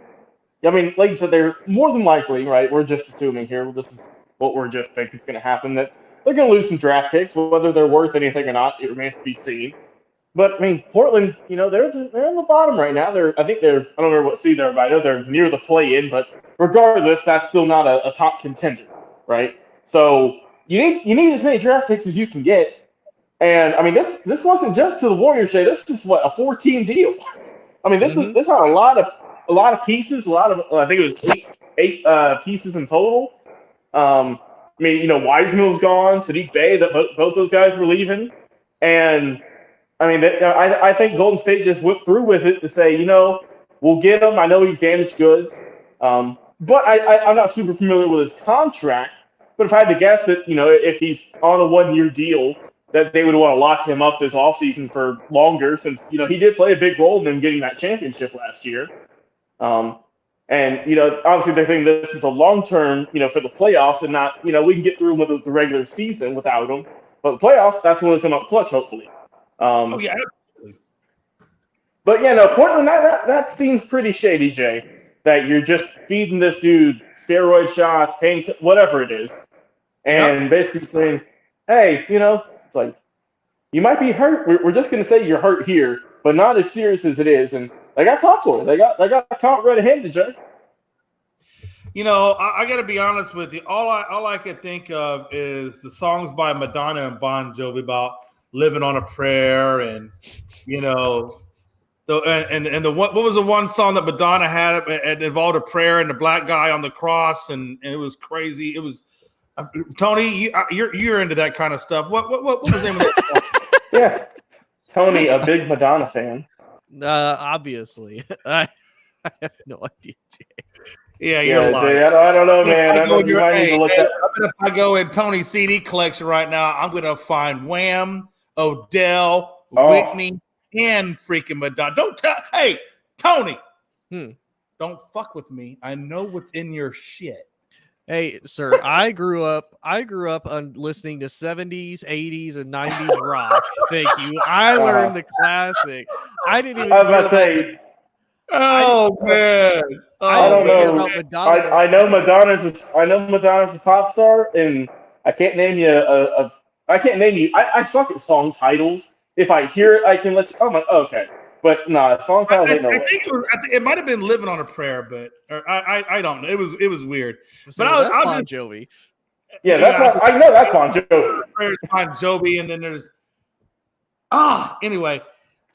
I mean, like you said, they're more than likely, right? We're just assuming here, this is what we're just thinking is going to happen, that they're going to lose some draft picks. Whether they're worth anything or not, it remains to be seen. But I mean, Portland, they're in the bottom right now. I don't remember what seed they're by. I know they're near the play-in, but regardless, that's still not a top contender, right? So you need as many draft picks as you can get. And I mean, this wasn't just to the Warriors, Jay. This is what, a 4-team deal. I mean, this had a lot of pieces. I think it was eight pieces in total. I mean, Wiseman's gone, Sadiq Bey. Both those guys were leaving, and I mean, I think Golden State just went through with it to say, we'll get him. I know he's damaged goods, but I'm not super familiar with his contract. But if I had to guess that, if he's on a 1-year deal, that they would want to lock him up this offseason for longer, since, he did play a big role in them getting that championship last year. And, obviously they're thinking this is a long-term, for the playoffs, and not, we can get through with the regular season without him. But the playoffs, that's when they come up clutch, hopefully. Oh yeah, absolutely. But yeah, no, Portland, that seems pretty shady, Jay. That you're just feeding this dude steroid shots, pain, whatever it is, and basically saying, hey, it's like, you might be hurt. We're just gonna say you're hurt here, but not as serious as it is. And they got caught for it. They got caught red-handed, Jay. I got to be honest with you. All I could think of is the songs by Madonna and Bon Jovi about living on a prayer, and what was the one song that Madonna had? It involved a prayer and the black guy on the cross, and it was crazy. It was Tony. You're into that kind of stuff. What was the name of that song? Yeah, Tony, a big Madonna fan. Obviously, I have no idea, Jay. Yeah, you're lying. Jay, I don't know, man. If I go in Tony's CD collection right now, I'm going to find Wham, Odell, Whitney, and freaking Madonna. Don't tell. Hey, Tony, don't fuck with me. I know what's in your shit. Hey, sir, I grew up on listening to 70s, 80s, and 90s rock. Thank you. I learned the classic. I didn't even. I was about to say. Oh man. I don't know. I know Madonna's a pop star, and I can't name you I suck at song titles. If I hear it, I can let you. I'm like, okay, but no, song titles ain't no way. It might have been "Living on a Prayer," but I don't know. It was weird. So but that's Bon Jovi. Yeah, I know that's Bon Jovi. Bon Jovi, and then there's anyway.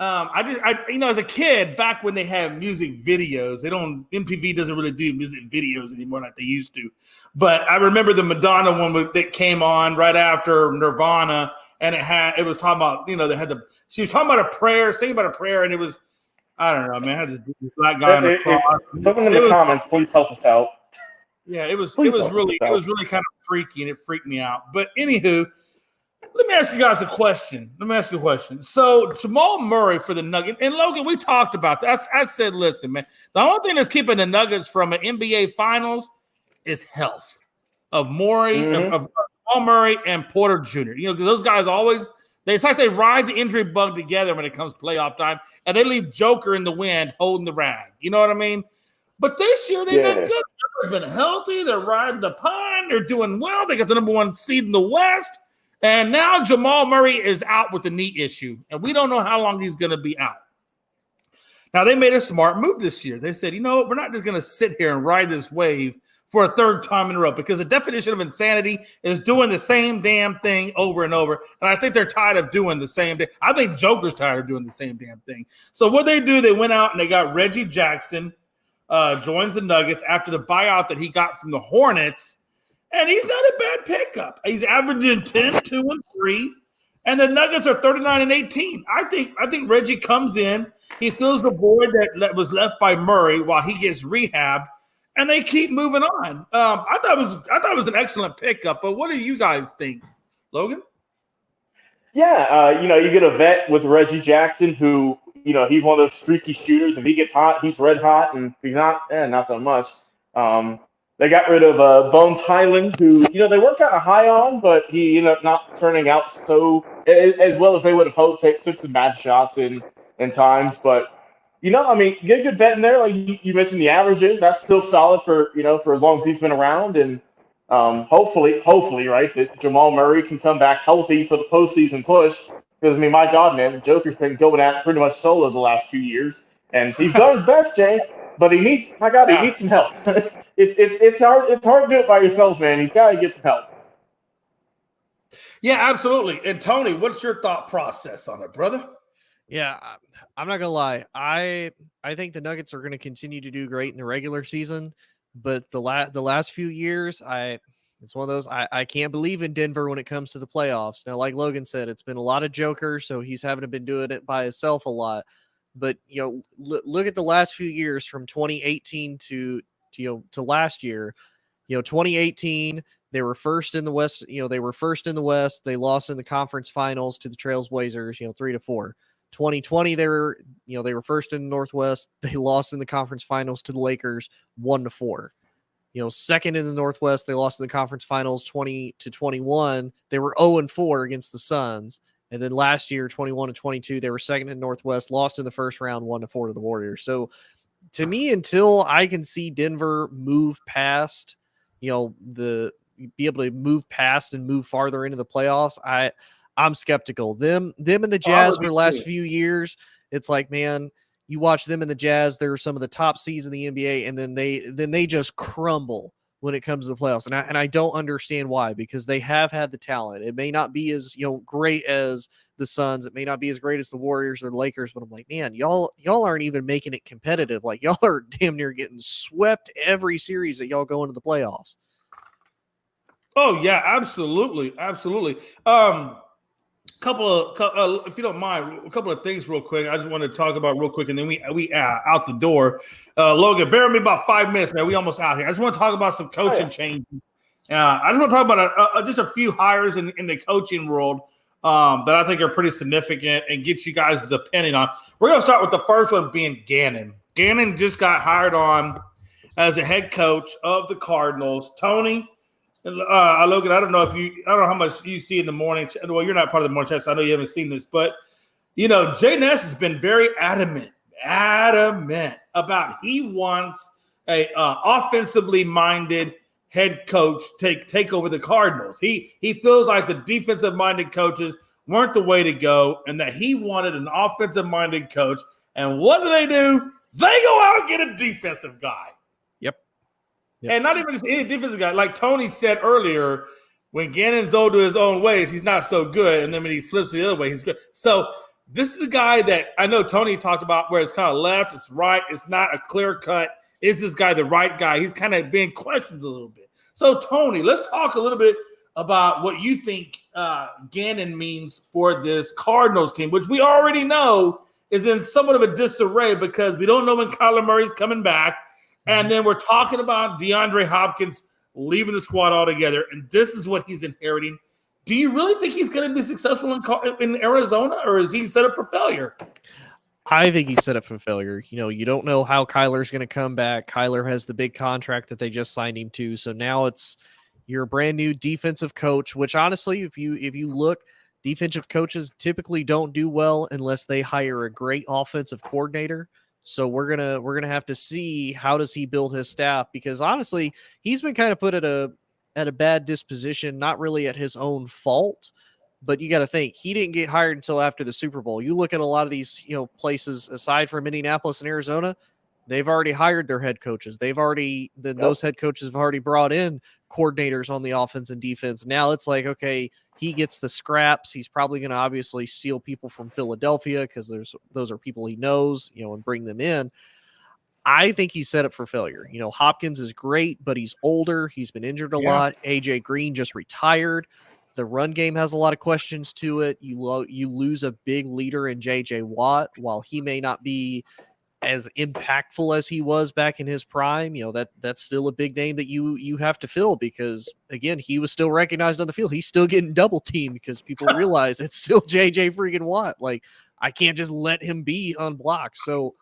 As a kid, back when they had music videos, MTV doesn't really do music videos anymore like they used to. But I remember the Madonna one that came on right after Nirvana, and it was talking about, she was talking about a prayer, singing about a prayer, and it was, I don't know, man, I had this black guy on the cross. Someone in the comments, please help us out. Yeah, it was really kind of freaky, and it freaked me out. But anywho, let me ask you guys a question. So Jamal Murray for the Nuggets, and Logan, we talked about that. I said, listen, man, the only thing that's keeping the Nuggets from an NBA Finals is health of Murray, of Jamal Murray and Porter Jr. Because those guys it's like they ride the injury bug together when it comes playoff time, and they leave Joker in the wind holding the rag. You know what I mean? But this year they've been good. They've been healthy. They're riding the pine. They're doing well. They got the number 1 seed in the West. And now Jamal Murray is out with a knee issue, and we don't know how long he's going to be out. Now, they made a smart move this year. They said, we're not just going to sit here and ride this wave for a third time in a row, because the definition of insanity is doing the same damn thing over and over. And I think they're tired of doing the same thing. I think Joker's tired of doing the same damn thing. So what they do, they went out and they got Reggie Jackson, joins the Nuggets after the buyout that he got from the Hornets. And he's not a bad pickup. He's averaging 10, 2, and 3. And the Nuggets are 39 and 18. I think Reggie comes in. He fills the void that was left by Murray while he gets rehabbed, and they keep moving on. I thought it was an excellent pickup. But what do you guys think, Logan? Yeah, you get a vet with Reggie Jackson who, he's one of those streaky shooters. If he gets hot, he's red hot, and if he's not, not so much. They got rid of Bones Highland, who, they were kind of high on, but he ended up not turning out so as well as they would have hoped. Took some bad shots in times. But, get a good vet in there. Like you mentioned the averages. That's still solid for as long as he's been around. And hopefully, right, that Jamal Murray can come back healthy for the postseason push. Because, my God, man, the Joker's been going at pretty much solo the last 2 years. And he's done his best, Jay. But he needs some help. It's hard to do it by yourself, man. You've got to get some help. Yeah, absolutely. And Tony, what's your thought process on it, brother? Yeah, I'm not gonna lie. I think the Nuggets are going to continue to do great in the regular season, but the last few years, it's one of those I can't believe in Denver when it comes to the playoffs. Now, like Logan said, it's been a lot of jokers, so he's having been doing it by himself a lot. But look at the last few years from 2018 to last year. 2018 they were first in the West. They lost in the conference finals to the Trailblazers, 3-4. 2020 they were first in the Northwest. They lost in the conference finals to the Lakers 1-4. Second in the Northwest, they lost in the conference finals 20-21. They were 0-4 against the Suns. And then last year, 21-22, they were second in the Northwest, lost in the first round, 1-4 to the Warriors. So to me, until I can see Denver move past, be able to move past and move farther into the playoffs, I'm skeptical. Them and the Jazz for the last few years, it's like, man, you watch them and the Jazz, they're some of the top seeds in the NBA, and then they just crumble when it comes to the playoffs. And I don't understand why, because they have had the talent. It may not be as great as the Suns. It may not be as great as the Warriors or the Lakers, but I'm like, man, y'all aren't even making it competitive. Like, y'all are damn near getting swept every series that y'all go into the playoffs. Oh yeah, absolutely. If you don't mind, a couple of things real quick. I just want to talk about real quick, and then we out the door. Logan, bear with me about 5 minutes, man. We almost out here. I just want to talk about some coaching changes. I just want to talk about just a few hires in the coaching world that I think are pretty significant and get you guys' opinion on. We're going to start with the first one being Gannon. Gannon just got hired on as a head coach of the Cardinals. Tony, Logan, I don't know how much you see in the morning. Well, you're not part of the morning chat, so I know you haven't seen this, but Jay Ness has been very adamant about he wants a offensively minded head coach take over the Cardinals. He feels like the defensive minded coaches weren't the way to go, and that he wanted an offensive minded coach. And what do? They go out and get a defensive guy. Yep. And not even just any defensive guy. Like Tony said earlier, when Gannon's old to his own ways, he's not so good. And then when he flips the other way, he's good. So This is a guy that I know Tony talked about where it's kind of left, it's right, it's not a clear cut. Is this guy the right guy? He's kind of being questioned a little bit. So, Tony, let's talk a little bit about what you think Gannon means for this Cardinals team, which we already know is in somewhat of a disarray because we don't know when Kyler Murray's coming back. And then we're talking about DeAndre Hopkins leaving the squad altogether, and this is what he's inheriting. Do you really think he's going to be successful in Arizona, or is he set up for failure? I think he's set up for failure. You know, you don't know how Kyler's going to come back. Kyler has the big contract that they just signed him to, so now it's you're a brand new defensive coach. Which honestly, if you look, defensive coaches typically don't do well unless they hire a great offensive coordinator. So we're gonna have to see how does he build his staff, because honestly, he's been kind of put at a bad disposition, not really at his own fault, but you got to think he didn't get hired until after the Super Bowl. You look at a lot of these places aside from Indianapolis and Arizona, they've already hired their head coaches. Those head coaches have already brought in coordinators on the offense and defense. Now it's like, okay, he gets the scraps. He's probably going to obviously steal people from Philadelphia because those are people he knows, and bring them in. I think he's set up for failure. Hopkins is great, but he's older. He's been injured a lot. AJ Green just retired. The run game has a lot of questions to it. You lose a big leader in JJ Watt. While he may not be as impactful as he was back in his prime, that's still a big name that you have to fill, because again, he was still recognized on the field. He's still getting double teamed because people realize it's still JJ freaking Watt. Like, I can't just let him be unblocked. So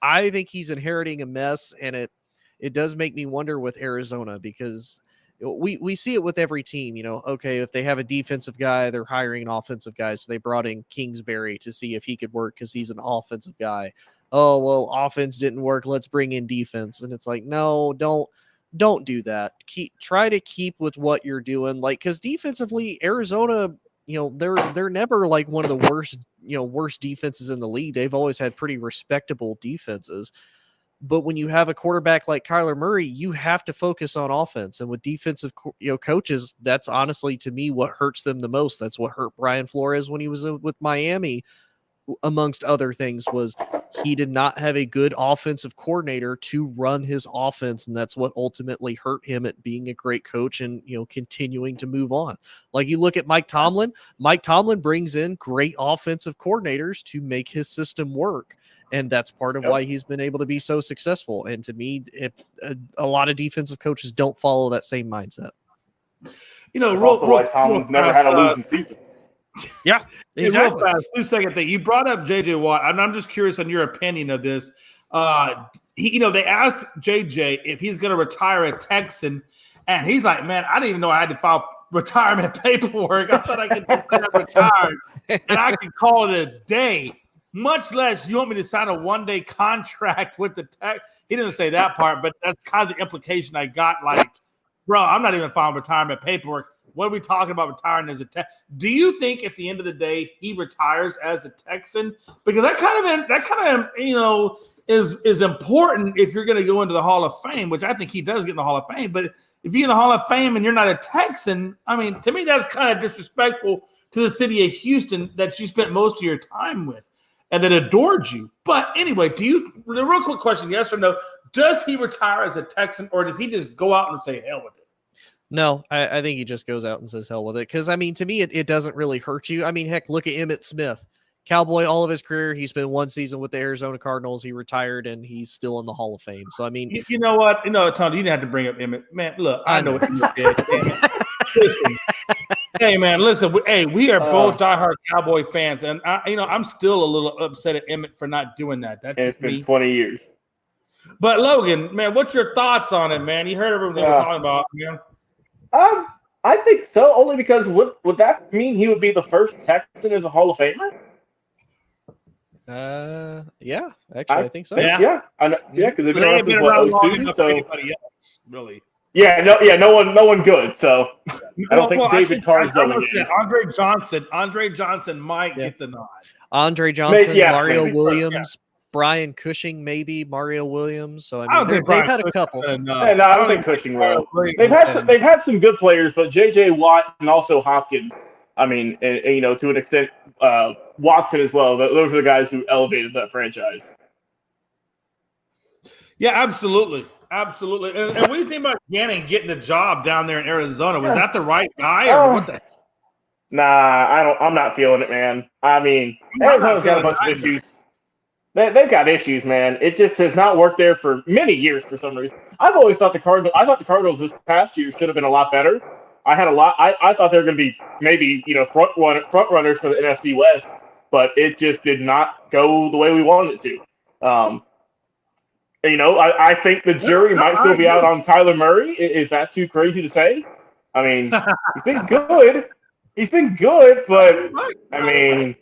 I think he's inheriting a mess, and it does make me wonder with Arizona, because we see it with every team. Okay, if they have a defensive guy, they're hiring an offensive guy. So they brought in Kingsbury to see if he could work because he's an offensive guy. Oh, well, offense didn't work, let's bring in defense. And it's like, no, don't do that. Try to keep with what you're doing. Like, because defensively, Arizona, they're never like one of the worst defenses in the league. They've always had pretty respectable defenses. But when you have a quarterback like Kyler Murray, you have to focus on offense. And with defensive coaches, that's honestly, to me, what hurts them the most. That's what hurt Brian Flores when he was with Miami, amongst other things, was he did not have a good offensive coordinator to run his offense, and that's what ultimately hurt him at being a great coach and continuing to move on. Like, you look at Mike Tomlin. Mike Tomlin brings in great offensive coordinators to make his system work, and that's part of why he's been able to be so successful. And to me, a lot of defensive coaches don't follow that same mindset. Why Tomlin's never had a losing season. Yeah, exactly. Real fast, 2-second thing. You brought up JJ Watt, and I'm just curious on your opinion of this. They asked JJ if he's going to retire a Texan, and he's like, "Man, I didn't even know I had to file retirement paperwork. I thought I could get retired, and I could call it a day. Much less you want me to sign a one-day contract with the Tex." He didn't say that part, but that's kind of the implication I got. Like, bro, I'm not even filing retirement paperwork. What are we talking about retiring as a Texan? Do you think at the end of the day he retires as a Texan? Because that kind of is important if you're going to go into the Hall of Fame, which I think he does get in the Hall of Fame. But if you're in the Hall of Fame and you're not a Texan, I mean, to me that's kind of disrespectful to the city of Houston that you spent most of your time with and that adored you. But anyway, the real quick question, yes or no, does he retire as a Texan, or does he just go out and say hell with it? No, I think he just goes out and says hell with it. Because, I mean, to me, it doesn't really hurt you. I mean, heck, look at Emmitt Smith. Cowboy all of his career. He's been one season with the Arizona Cardinals. He retired, and he's still in the Hall of Fame. So, I mean. You know what? Tony, you didn't have to bring up Emmitt. Man, look, I know what you did. Listen. Hey, man, listen. We are both diehard Cowboy fans. And, I'm still a little upset at Emmitt for not doing that. That's it's been 20 years. But, Logan, man, what's your thoughts on it, man? You heard everything we're talking about, man. I think so, only because would that mean he would be the first Texan as a Hall of Famer? Yeah, actually, I think so. Yeah, because they've been around long enough for anybody else, really. No one good. So I don't think David Carr's going in. Andre Johnson might get the nod. Andre Johnson, Mario Williams. Brian Cushing, maybe Mario Williams. So I mean, they've had a couple. I don't think Cushing will. They've had some good players, but JJ Watt and also Hopkins I mean, and to an extent, Watson as well. Those are the guys who elevated that franchise. Yeah, absolutely. Absolutely. And what do you think about Gannon getting the job down there in Arizona? Was that the right guy or what the heck? Nah, I'm not feeling it, man. I mean, Arizona's got a bunch of issues. They've got issues, man. It just has not worked there for many years for some reason. I've always thought the Cardinals this past year should have been a lot better. I thought they were going to be maybe front runners for the NFC West, but it just did not go the way we wanted it to. I think the jury might still be out on Kyler Murray. Is that too crazy to say? I mean, he's been good. He's been good, but I mean,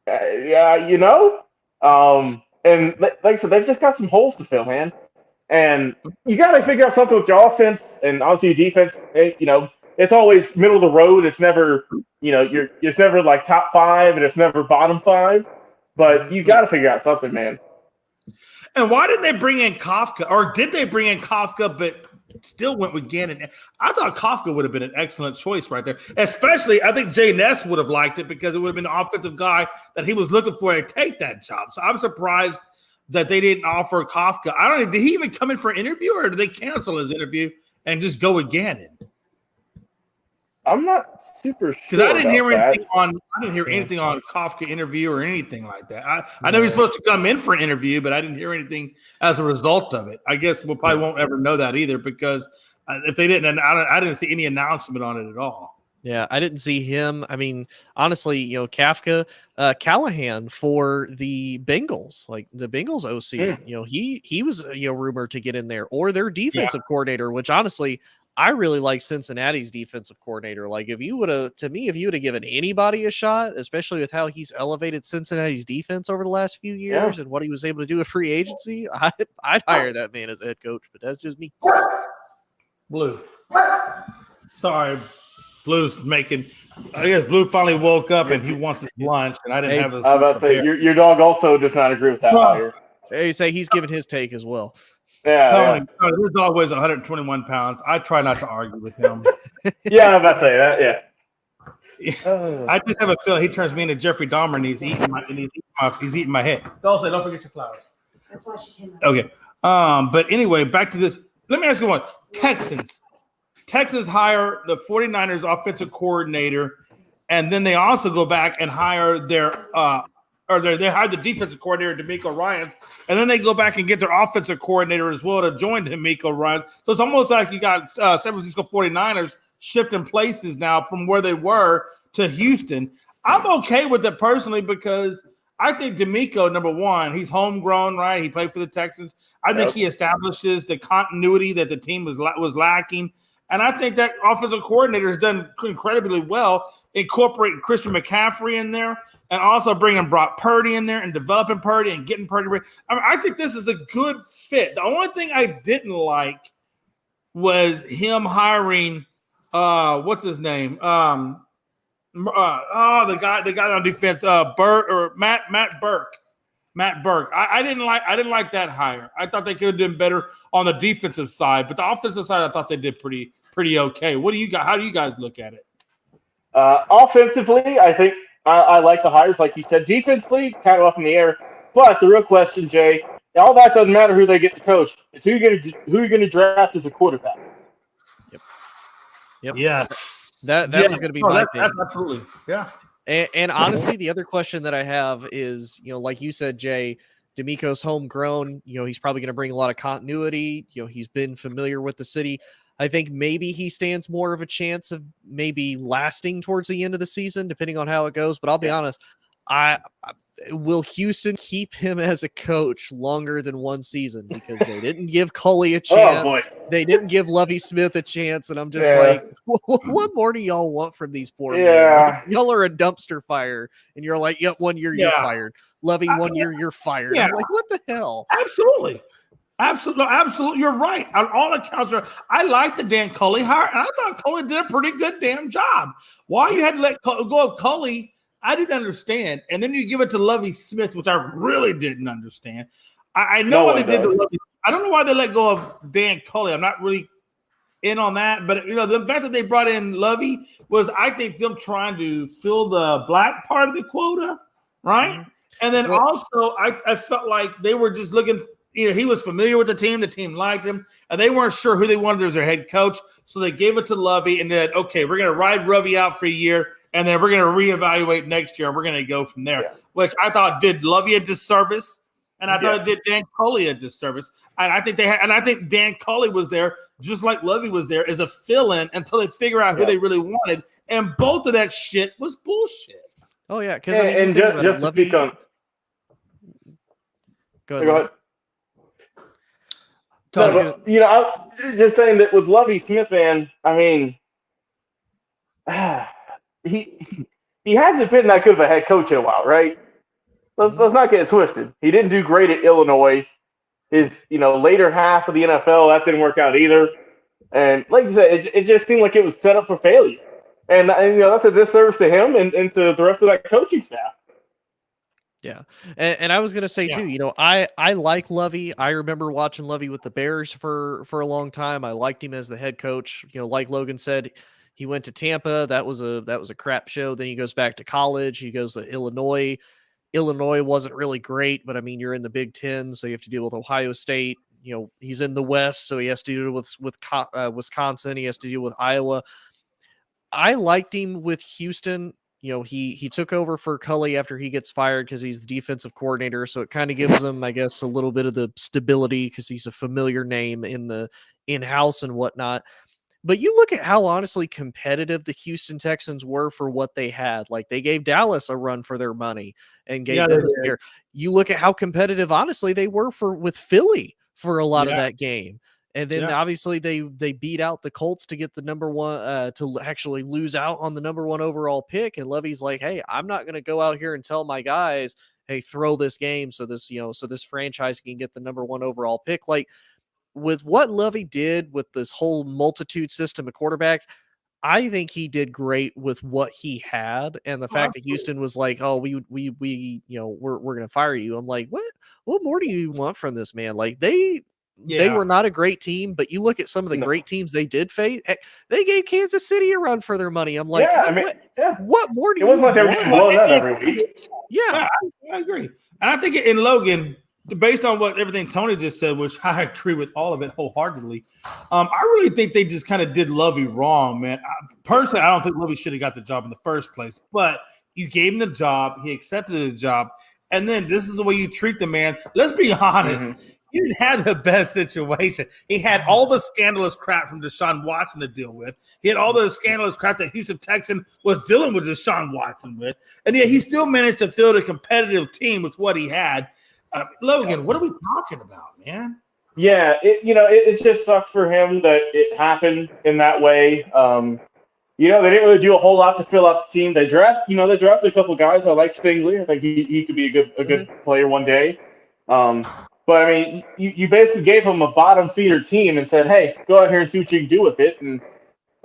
and like I said, they've just got some holes to fill, man. And you got to figure out something with your offense and obviously your defense. It's always middle of the road. It's never, it's never like top 5 and it's never bottom 5. But you got to figure out something, man. And why didn't they bring in Kafka? Or did they bring in Kafka, but still went with Gannon? I thought Kafka would have been an excellent choice right there. Especially, I think Jay Ness would have liked it because it would have been the offensive guy that he was looking for to take that job. So I'm surprised that they didn't offer Kafka. I don't know. Did he even come in for an interview or did they cancel his interview and just go with Gannon? I'm not super sure. Because I didn't hear anything on Kafka interview or anything like that. I know he's supposed to come in for an interview, but I didn't hear anything as a result of it. I guess we probably won't ever know that either because if they didn't, I didn't see any announcement on it at all. Yeah, I didn't see him. I mean, honestly, Kafka, Callahan for the Bengals, like the Bengals OC, he was rumored to get in there, or their defensive coordinator, which honestly, I really like Cincinnati's defensive coordinator. Like if you would have given anybody a shot, especially with how he's elevated Cincinnati's defense over the last few years and what he was able to do with free agency, I'd hire that man as a head coach, but that's just me. Blue. Sorry. Blue's I guess Blue finally woke up and he wants his lunch, and I didn't have his. I was about to say, your dog also does not agree with that hire. Hey, say he's giving his take as well. Yeah, his dog weighs 121 pounds. I try not to argue with him. Yeah, I'm about to say that. Yeah. I just have a feeling he turns me into Jeffrey Dahmer and he's eating my head. Don't forget your flowers. That's why she came out. Okay. But anyway, back to this. Let me ask you one. Texans hire the 49ers offensive coordinator, and then they also go back and hire they hire the defensive coordinator, D'Amico Ryans, and then they go back and get their offensive coordinator as well to join D'Amico Ryans. So it's almost like you got San Francisco 49ers shifting places now from where they were to Houston. I'm okay with it personally because I think D'Amico, number one, he's homegrown, right? He played for the Texans. I think he establishes the continuity that the team was lacking. And I think that offensive coordinator has done incredibly well, incorporating Christian McCaffrey in there and also bringing Brock Purdy in there and developing Purdy and getting Purdy ready. I think this is a good fit. The only thing I didn't like was him hiring what's his name? The guy on defense, Matt Burke. Matt Burke. I didn't like that hire. I thought they could have done better on the defensive side, but the offensive side, I thought they did pretty okay. What do you got? How do you guys look at it? Offensively, I think I like the hires, like you said. Defensively, kind of up in the air. But the real question, Jay, all that doesn't matter who they get to coach. It's who you're going to draft as a quarterback. Yep. Yeah. That was going to be my thing. That's absolutely. Yeah. And honestly, the other question that I have is, like you said, Jay, D'Amico's homegrown. He's probably going to bring a lot of continuity. He's been familiar with the city. I think maybe he stands more of a chance of maybe lasting towards the end of the season, depending on how it goes. But I'll be honest, will Houston keep him as a coach longer than one season? Because they didn't give Culley a chance. They didn't give Lovie Smith a chance. And I'm just like, what more do y'all want from these poor men? Like, y'all are a dumpster fire. And you're like, yep, 1 year you're fired. Lovie, 1 year you're fired. Yeah. I'm like, what the hell? Absolutely. You're right. On all accounts, I like the Dan Culley hire, and I thought Culley did a pretty good damn job. Why you had to let go of Culley, I didn't understand. And then you give it to Lovie Smith, which I really didn't understand. I know why they did the Lovie. I don't know why they let go of Dan Culley. I'm not really in on that. But the fact that they brought in Lovey was, I think, them trying to fill the black part of the quota, right? Mm-hmm. And then also, I felt like they were just looking. He was familiar with the team liked him, and they weren't sure who they wanted as their head coach. So they gave it to Lovey and said, okay, we're going to ride Lovey out for a year, and then we're going to reevaluate next year, and we're going to go from there, which I thought did Lovey a disservice, and I thought it did Dan Coley a disservice. And I think Dan Coley was there, just like Lovey was there, as a fill-in until they figure out who they really wanted, and both of that shit was bullshit. Oh, yeah, because just Lovey. Go ahead. No, I'm just saying that with Lovey Smith, man, I mean, he hasn't been that good of a head coach in a while, right? Let's not get it twisted. He didn't do great at Illinois. His later half of the NFL, that didn't work out either. And like you said, it just seemed like it was set up for failure. And that's a disservice to him and to the rest of that coaching staff. Yeah. And I was going to say too, I like Lovey. I remember watching Lovey with the Bears for a long time. I liked him as the head coach. Like Logan said, he went to Tampa. That was a crap show. Then he goes back to college. He goes to Illinois. Illinois wasn't really great, but I mean, you're in the Big Ten, so you have to deal with Ohio State. He's in the West, so he has to deal with Wisconsin. He has to deal with Iowa. I liked him with Houston. He took over for Cully after he gets fired because he's the defensive coordinator. So it kind of gives him, I guess, a little bit of the stability because he's a familiar name in-house and whatnot. But you look at how honestly competitive the Houston Texans were for what they had. Like, they gave Dallas a run for their money and gave them a scare. You look at how competitive, honestly, they were with Philly for a lot of that game. And then obviously they beat out the Colts to get the number one, to actually lose out on the number one overall pick. And Lovey's like, hey, I'm not going to go out here and tell my guys, hey, throw this game so this franchise can get the number one overall pick. Like, with what Lovey did with this whole multitude system of quarterbacks, I think he did great with what he had. And the fact that Houston was like, oh, we're going to fire you. I'm like, what more do you want from this man? Like, they were not a great team, but you look at some of the great teams they did face. They gave Kansas City a run for their money. I'm like, what more do you want? It wasn't like they were getting blown out every week. Yeah, I agree. And I think in Logan, based on what everything Tony just said, which I agree with all of it wholeheartedly, I really think they just kind of did Lovey wrong, man. Personally, I don't think Lovey should have got the job in the first place, but you gave him the job. He accepted the job. And then this is the way you treat the man. Let's be honest. Mm-hmm. He didn't have the best situation. He had all the scandalous crap from Deshaun Watson to deal with. He had all the scandalous crap that Houston Texans was dealing with Deshaun Watson with. And yet he still managed to field a competitive team with what he had. Logan, what are we talking about, man? Yeah, it just sucks for him that it happened in that way. They didn't really do a whole lot to fill out the team. They drafted a couple guys. I like Stingley. I think he could be a good player one day. But I mean, you basically gave him a bottom feeder team and said, hey, go out here and see what you can do with it. And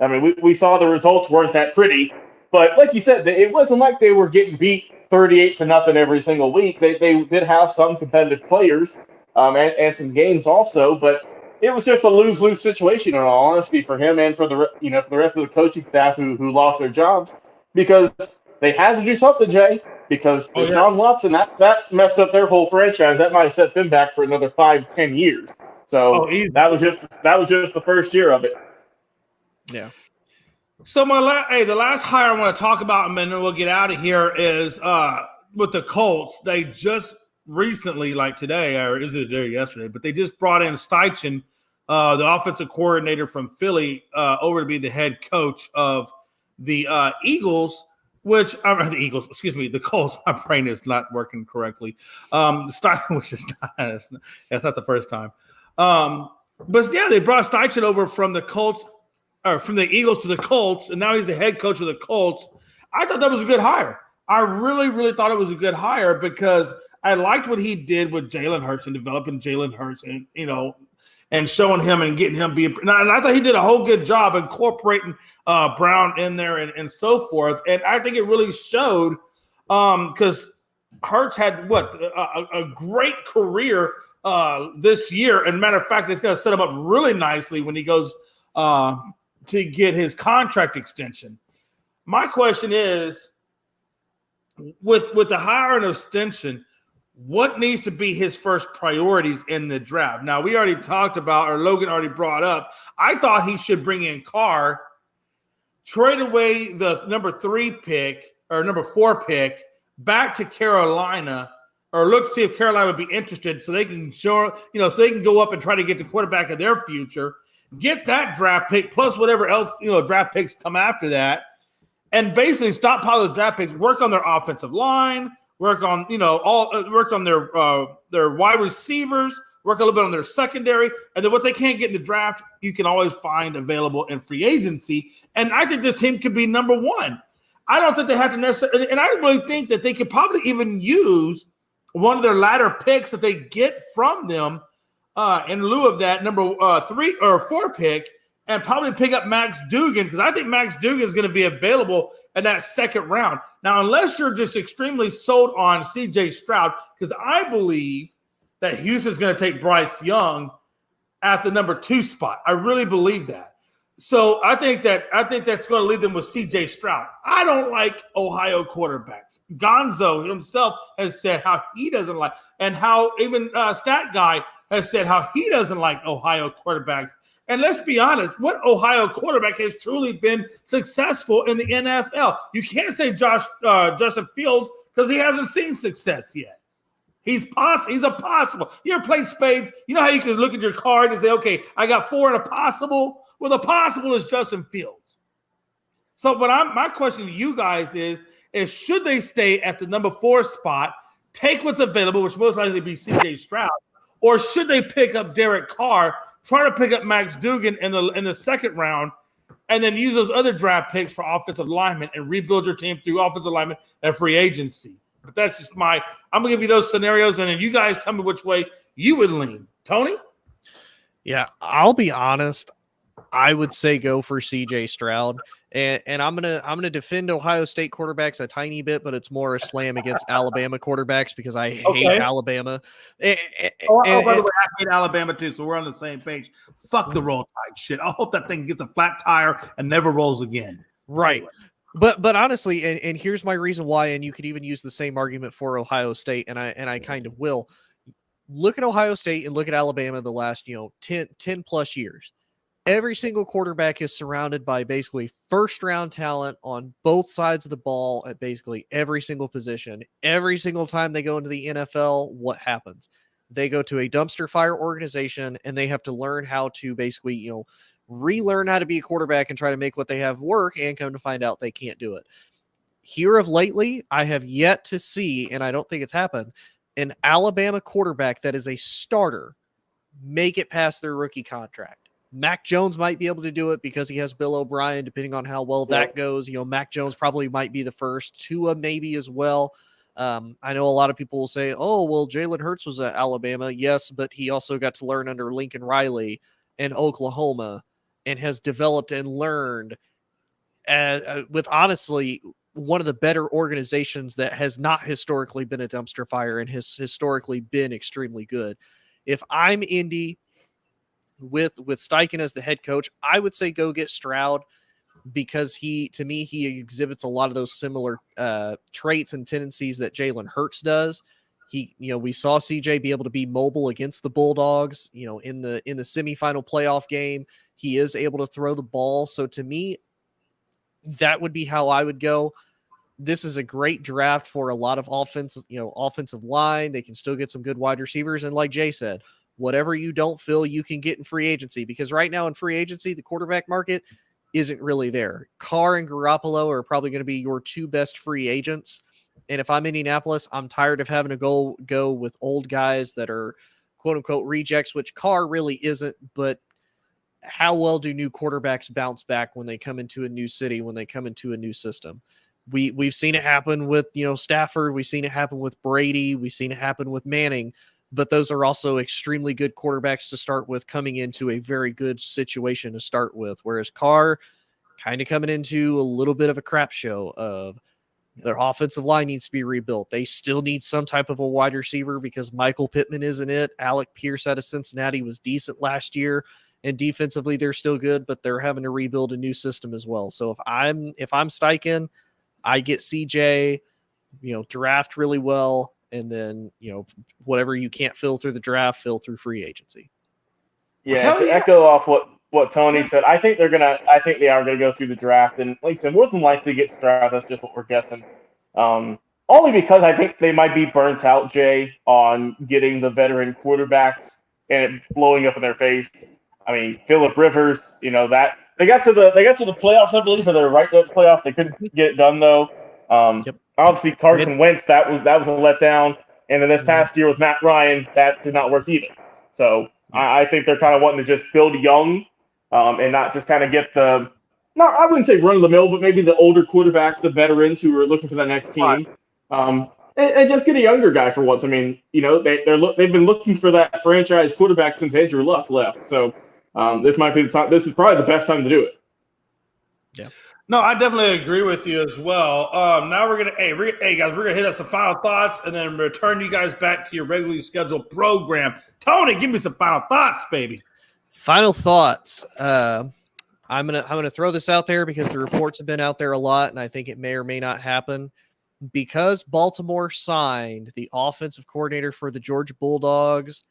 I mean, we saw the results weren't that pretty. But like you said, it wasn't like they were getting beat 38-0 every single week. They did have some competitive players and some games also, but it was just a lose-lose situation in all honesty for him and for the rest of the coaching staff who lost their jobs because they had to do something, Jay. Because Deshaun Watson, that messed up their whole franchise. That might have set them back for another 5-10 years. So that was just the first year of it. Yeah. So the last hire I want to talk about, and then we'll get out of here, is with the Colts. They just recently, like today, or is it there yesterday? But they just brought in Steichen, the offensive coordinator from Philly, over to be the head coach of the Eagles. The Colts. My brain is not working correctly. Which is that's not the first time. But yeah, they brought Steichen over from the Colts, or from the Eagles to the Colts, and now he's the head coach of the Colts. I thought that was a good hire. I really, really thought it was a good hire because I liked what he did with Jalen Hurts and developing Jalen Hurts, and and showing him and getting him being. And I thought he did a whole good job incorporating Brown in there and so forth. And I think it really showed because Hurts had a great career this year. And matter of fact, it's going to set him up really nicely when he goes to get his contract extension. My question is, with the hiring of Stinson, what needs to be his first priorities in the draft? Now, we already talked about, or Logan already brought up, I thought he should bring in Carr, trade away the number 3 pick or number 4 pick back to Carolina, or look to see if Carolina would be interested so they can show, so they can go up and try to get the quarterback of their future, get that draft pick plus whatever else, draft picks come after that, and basically stockpile those draft picks, work on their offensive line, work on, work on their wide receivers, work a little bit on their secondary, and then what they can't get in the draft, you can always find available in free agency. And I think this team could be number 1. I don't think they have to necessarily, and I really think that they could probably even use one of their latter picks that they get from them in lieu of that number 3 or 4 pick, and probably pick up Max Duggan, because I think Max Duggan is going to be available in that second round. Now, unless you're just extremely sold on C.J. Stroud, because I believe that Houston's going to take Bryce Young at the number 2 spot. I really believe that. So I think that's going to lead them with C.J. Stroud. I don't like Ohio quarterbacks. Gonzo himself has said how he doesn't like, and how even Stat Guy has said how he doesn't like Ohio quarterbacks. And let's be honest, what Ohio quarterback has truly been successful in the NFL? You can't say Justin Fields, because he hasn't seen success yet. He's a possible. You ever played spades? You know how you can look at your card and say, okay, I got 4 in a possible? Well, the possible is Justin Fields. So my question to you guys is should they stay at the number 4 spot, take what's available, which most likely be C.J. Stroud, or should they pick up Derek Carr, try to pick up Max Duggan in the second round, and then use those other draft picks for offensive linemen and rebuild your team through offensive linemen and free agency? But that's just I'm going to give you those scenarios, and then you guys tell me which way you would lean. Tony? Yeah, I'll be honest. I would say go for C.J. Stroud, and I'm gonna defend Ohio State quarterbacks a tiny bit, but it's more a slam against Alabama quarterbacks because I hate Alabama. By the way, I hate Alabama too, so we're on the same page. Fuck the roll tide shit. I hope that thing gets a flat tire and never rolls again. Right. But honestly, and here's my reason why, and you could even use the same argument for Ohio State, and I kind of will. Look at Ohio State and look at Alabama the last 10 plus years. Every single quarterback is surrounded by basically first-round talent on both sides of the ball at basically every single position. Every single time they go into the NFL, what happens? They go to a dumpster fire organization, and they have to learn how to basically, relearn how to be a quarterback and try to make what they have work, and come to find out they can't do it. Here of lately, I have yet to see, and I don't think it's happened, an Alabama quarterback that is a starter make it past their rookie contract. Mac Jones might be able to do it because he has Bill O'Brien, depending on how well that goes. Mac Jones probably might be the first. Tua maybe as well. I know a lot of people will say, oh, well, Jalen Hurts was at Alabama. Yes, but he also got to learn under Lincoln Riley in Oklahoma and has developed and learned with honestly one of the better organizations that has not historically been a dumpster fire and has historically been extremely good. If I'm Indy, with Steichen as the head coach, I would say go get Stroud because he exhibits a lot of those similar traits and tendencies that Jalen Hurts does. We saw CJ be able to be mobile against the Bulldogs, in the semifinal playoff game. He is able to throw the ball. So to me, that would be how I would go. This is a great draft for a lot of offensive line. They can still get some good wide receivers. And like Jay said, whatever you don't fill, you can get in free agency, because right now in free agency, the quarterback market isn't really there. Carr and Garoppolo are probably going to be your 2 best free agents. And if I'm Indianapolis, I'm tired of having to go with old guys that are quote unquote rejects, which Carr really isn't. But how well do new quarterbacks bounce back when they come into a new city, when they come into a new system? We've seen it happen with, Stafford. We've seen it happen with Brady. We've seen it happen with Manning. But those are also extremely good quarterbacks to start with, coming into a very good situation to start with. Whereas Carr kind of coming into a little bit of a crap show of their offensive line needs to be rebuilt. They still need some type of a wide receiver because Michael Pittman isn't it. Alec Pierce out of Cincinnati was decent last year. and defensively they're still good, but they're having to rebuild a new system as well. So if I'm Steichen, I get CJ, draft really well, and then whatever you can't fill through the draft, fill through free agency. Yeah, echo off what Tony said, I think they are gonna go through the draft, and like I said, more than likely get Stroud. That's just what we're guessing. Only because I think they might be burnt out, Jay, on getting the veteran quarterbacks and it blowing up in their face. I mean, Phillip Rivers, that they got to the playoffs, I believe, for their playoffs. They couldn't get it done though. Obviously, Carson Wentz, that was a letdown, and then this past year with Matt Ryan, that did not work either. So I think they're kind of wanting to just build young, and not just kind of get I wouldn't say run of the mill, but maybe the older quarterbacks, the veterans who are looking for the next team. And just get a younger guy for once. I mean, they've been looking for that franchise quarterback since Andrew Luck left. So this might be the time. This is probably the best time to do it. Yeah. No, I definitely agree with you as well. Now we're gonna, hey guys, we're gonna hit up some final thoughts and then return you guys back to your regularly scheduled program. Tony, give me some final thoughts, baby. Final thoughts. I'm gonna throw this out there because the reports have been out there a lot, and I think it may or may not happen. Because Baltimore signed the offensive coordinator for the Georgia Bulldogs,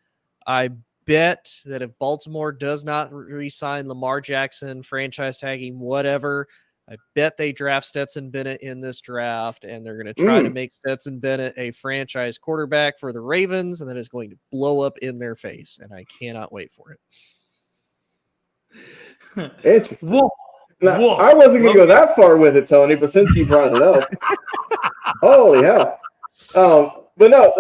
I bet that if Baltimore does not re-sign Lamar Jackson, franchise tagging, whatever, I bet they draft Stetson Bennett in this draft, and they're going to try to make Stetson Bennett a franchise quarterback for the Ravens, and that is going to blow up in their face, and I cannot wait for it. Now, I wasn't going to go that far with it, Tony, but since you brought it up, holy hell. But no,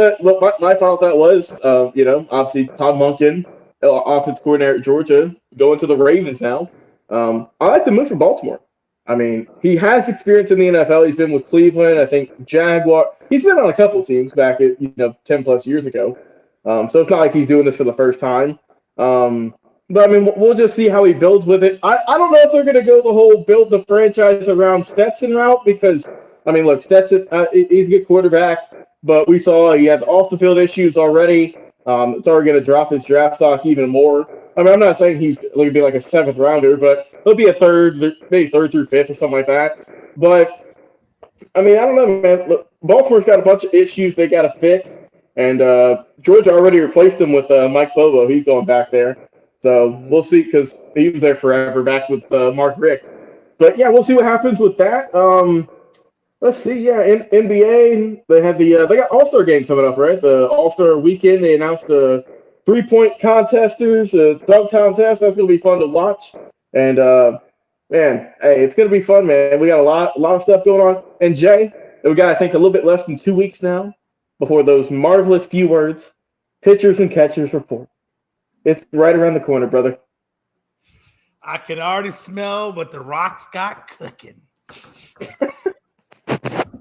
my final thought was, obviously Todd Monken, offense coordinator at Georgia, going to the Ravens now. I like the move from Baltimore. I mean, he has experience in the NFL. He's been with Cleveland, I think Jaguar. He's been on a couple teams back at 10 plus years ago. So it's not like he's doing this for the first time. But, I mean, we'll just see how he builds with it. I don't know if they're going to go the whole build the franchise around Stetson route because, I mean, look, Stetson, he's a good quarterback, but we saw he had off-the-field issues already. It's already going to drop his draft stock even more. I mean, I'm not saying he's going to be like a seventh rounder, but he'll be a maybe third through fifth or something like that. But, I mean, I don't know, man. Look, Baltimore's got a bunch of issues they got to fix, and Georgia already replaced him with Mike Bobo. He's going back there. So we'll see because he was there forever back with Mark Richt. But, yeah, we'll see what happens with that. Let's see. Yeah, in NBA, they got All-Star game coming up, right? The All-Star weekend, they announced the three-point contesters, the dunk contest. That's going to be fun to watch. And, man, hey, it's going to be fun, man. We got a lot of stuff going on. And, Jay, we got, I think, a little bit less than 2 weeks now before those marvelous few words, pitchers and catchers report. It's right around the corner, brother. I can already smell what the Rock's got cooking.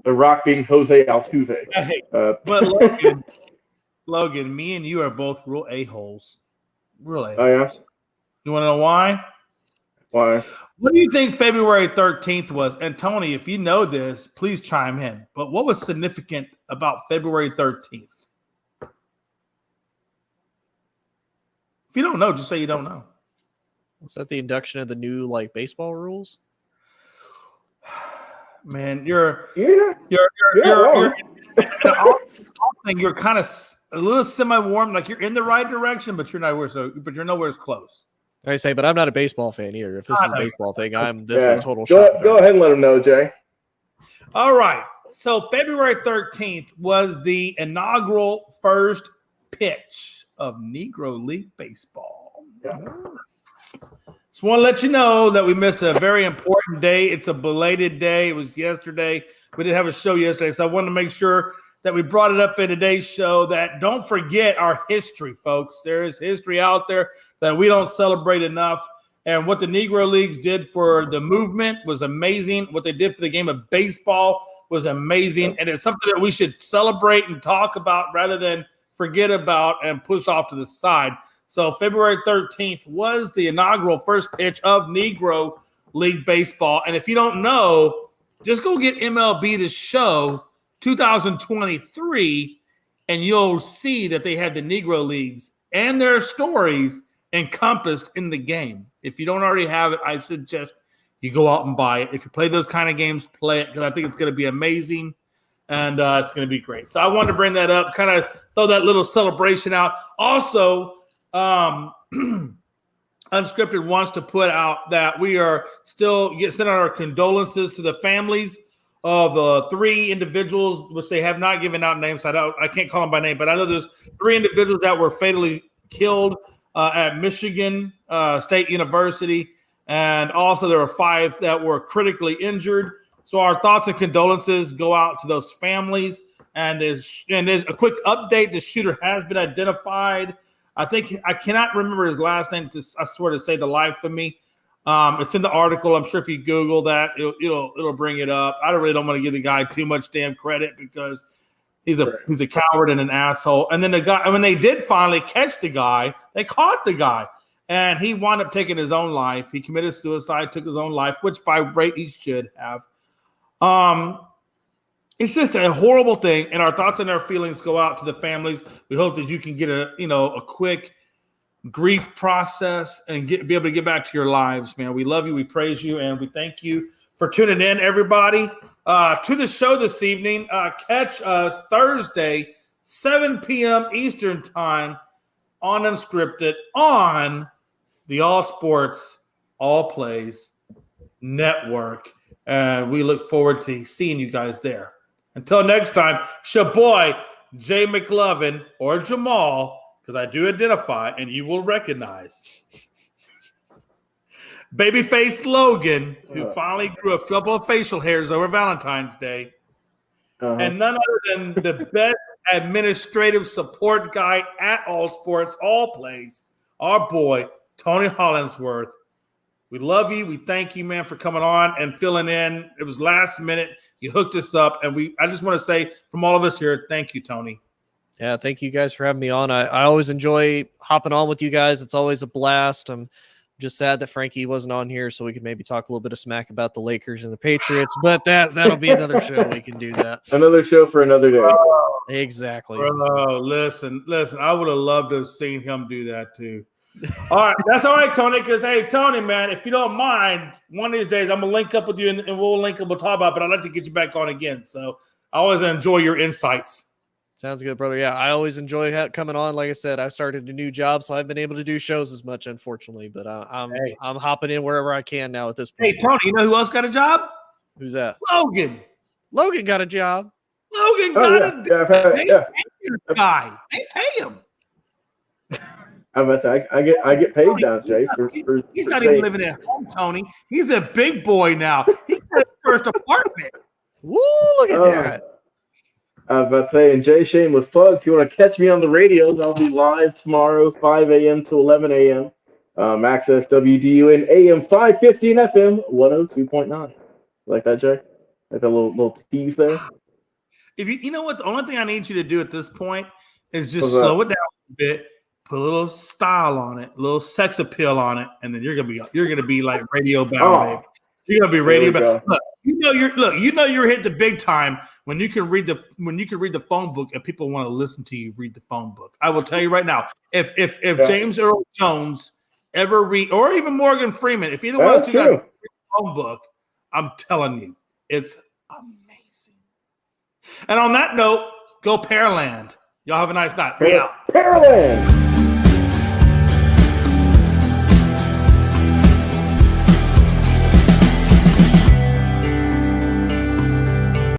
The Rock being Jose Altuve. Hey, but Logan, me and you are both real a-holes. Real a-holes. Oh, yeah? You want to know why? Why? What do you think February 13th was? And Tony, if you know this, please chime in. But what was significant about February 13th? If you don't know, just say you don't know. Was that the induction of the new baseball rules? Man, you're wrong. You're kind of a little semi-warm, like you're in the right direction, but you're nowhere close. I say, but I'm not a baseball fan either. If this is a baseball thing, this is a total go shot. Go ahead and let him know, Jay. All right. So February 13th was the inaugural first pitch of Negro League Baseball. Yeah. Just want to let you know that we missed a very important day. It's a belated day. It was yesterday. We didn't have a show yesterday, so I wanted to make sure that we brought it up in today's show that don't forget our history, folks. There is history out there that we don't celebrate enough. And what the Negro Leagues did for the movement was amazing. What they did for the game of baseball was amazing. And it's something that we should celebrate and talk about rather than forget about and push off to the side. So February 13th was the inaugural first pitch of Negro League Baseball. And if you don't know, just go get MLB The Show 2023, and you'll see that they had the Negro Leagues and their stories encompassed in the game. If you don't already have it, I suggest you go out and buy it. If you play those kind of games, play it, because I think it's going to be amazing, and it's going to be great. So I wanted to bring that up, kind of throw that little celebration out. Also, Unscripted wants to put out that we are still sending our condolences to the families of the 3 individuals, which they have not given out names. So I can't call them by name, but I know there's 3 individuals that were fatally killed at Michigan State University, and also there were 5 that were critically injured. So our thoughts and condolences go out to those families. And there's a quick update: the shooter has been identified. I cannot remember his last name. I swear to say the life of me. It's in the article. I'm sure if you Google that, it'll bring it up. I really don't want to give the guy too much damn credit because he's a coward and an asshole. And then the guy, when they did finally catch the guy, they caught the guy, and he wound up taking his own life. He committed suicide, took his own life, which by right he should have. It's just a horrible thing, and our thoughts and our feelings go out to the families. We hope that you can get a quick grief process and be able to get back to your lives, man. We love you, we praise you, and we thank you for tuning in, everybody, to the show this evening. Catch us Thursday, 7 p.m. Eastern Time on Unscripted on the All Sports, All Plays Network, and we look forward to seeing you guys there. Until next time, it's your boy, Jay McLovin, or Jamal, because I do identify, and you will recognize Babyface Logan, who finally grew a couple of facial hairs over Valentine's Day, and none other than the best administrative support guy at All Sports, All Plays, our boy, Tony Hollingsworth. We love you. We thank you, man, for coming on and filling in. It was last minute. You hooked us up, and I just want to say from all of us here, thank you, Tony. Yeah, thank you guys for having me on. I always enjoy hopping on with you guys. It's always a blast. I'm just sad that Frankie wasn't on here, so we could maybe talk a little bit of smack about the Lakers and the Patriots, but that'll be another show. We can do that. Another show for another day. Exactly. Bro, listen. I would have loved to have seen him do that too. All right, that's all right, Tony. Because hey, Tony, man, if you don't mind, one of these days I'm gonna link up with you and we'll link up. We'll talk about it, but I'd like to get you back on again. So I always enjoy your insights. Sounds good, brother. Yeah, I always enjoy coming on. Like I said, I started a new job, so I've been able to do shows as much, unfortunately. But I'm hopping in wherever I can now at this point. Hey, Tony, you know who else got a job? Who's that? Logan. Logan got a job. Logan got a guy. They pay him. I'm about to say, I get paid now, Jay. He's not even living at home, Tony. He's a big boy now. He got his first apartment. Woo! Look at that. I was about to say, and Jay, shameless plug, if you want to catch me on the radios, I'll be live tomorrow, 5 a.m. to 11 a.m. Access WDUN AM 550 and FM 102.9. Like that, Jay? Like that little tease there? If you know what, the only thing I need you to do at this point is just slow it down a bit, put a little style on it, a little sex appeal on it, and then you're gonna be like radio bound, baby. You're gonna be radio bound. Look, you know you're hit the big time when you can read the phone book and people want to listen to you read the phone book. I will tell you right now, if James Earl Jones ever read, or even Morgan Freeman, if either one of you guys read the phone book, I'm telling you, it's amazing. And on that note, go Pearland. Y'all have a nice night. We out. Pearland.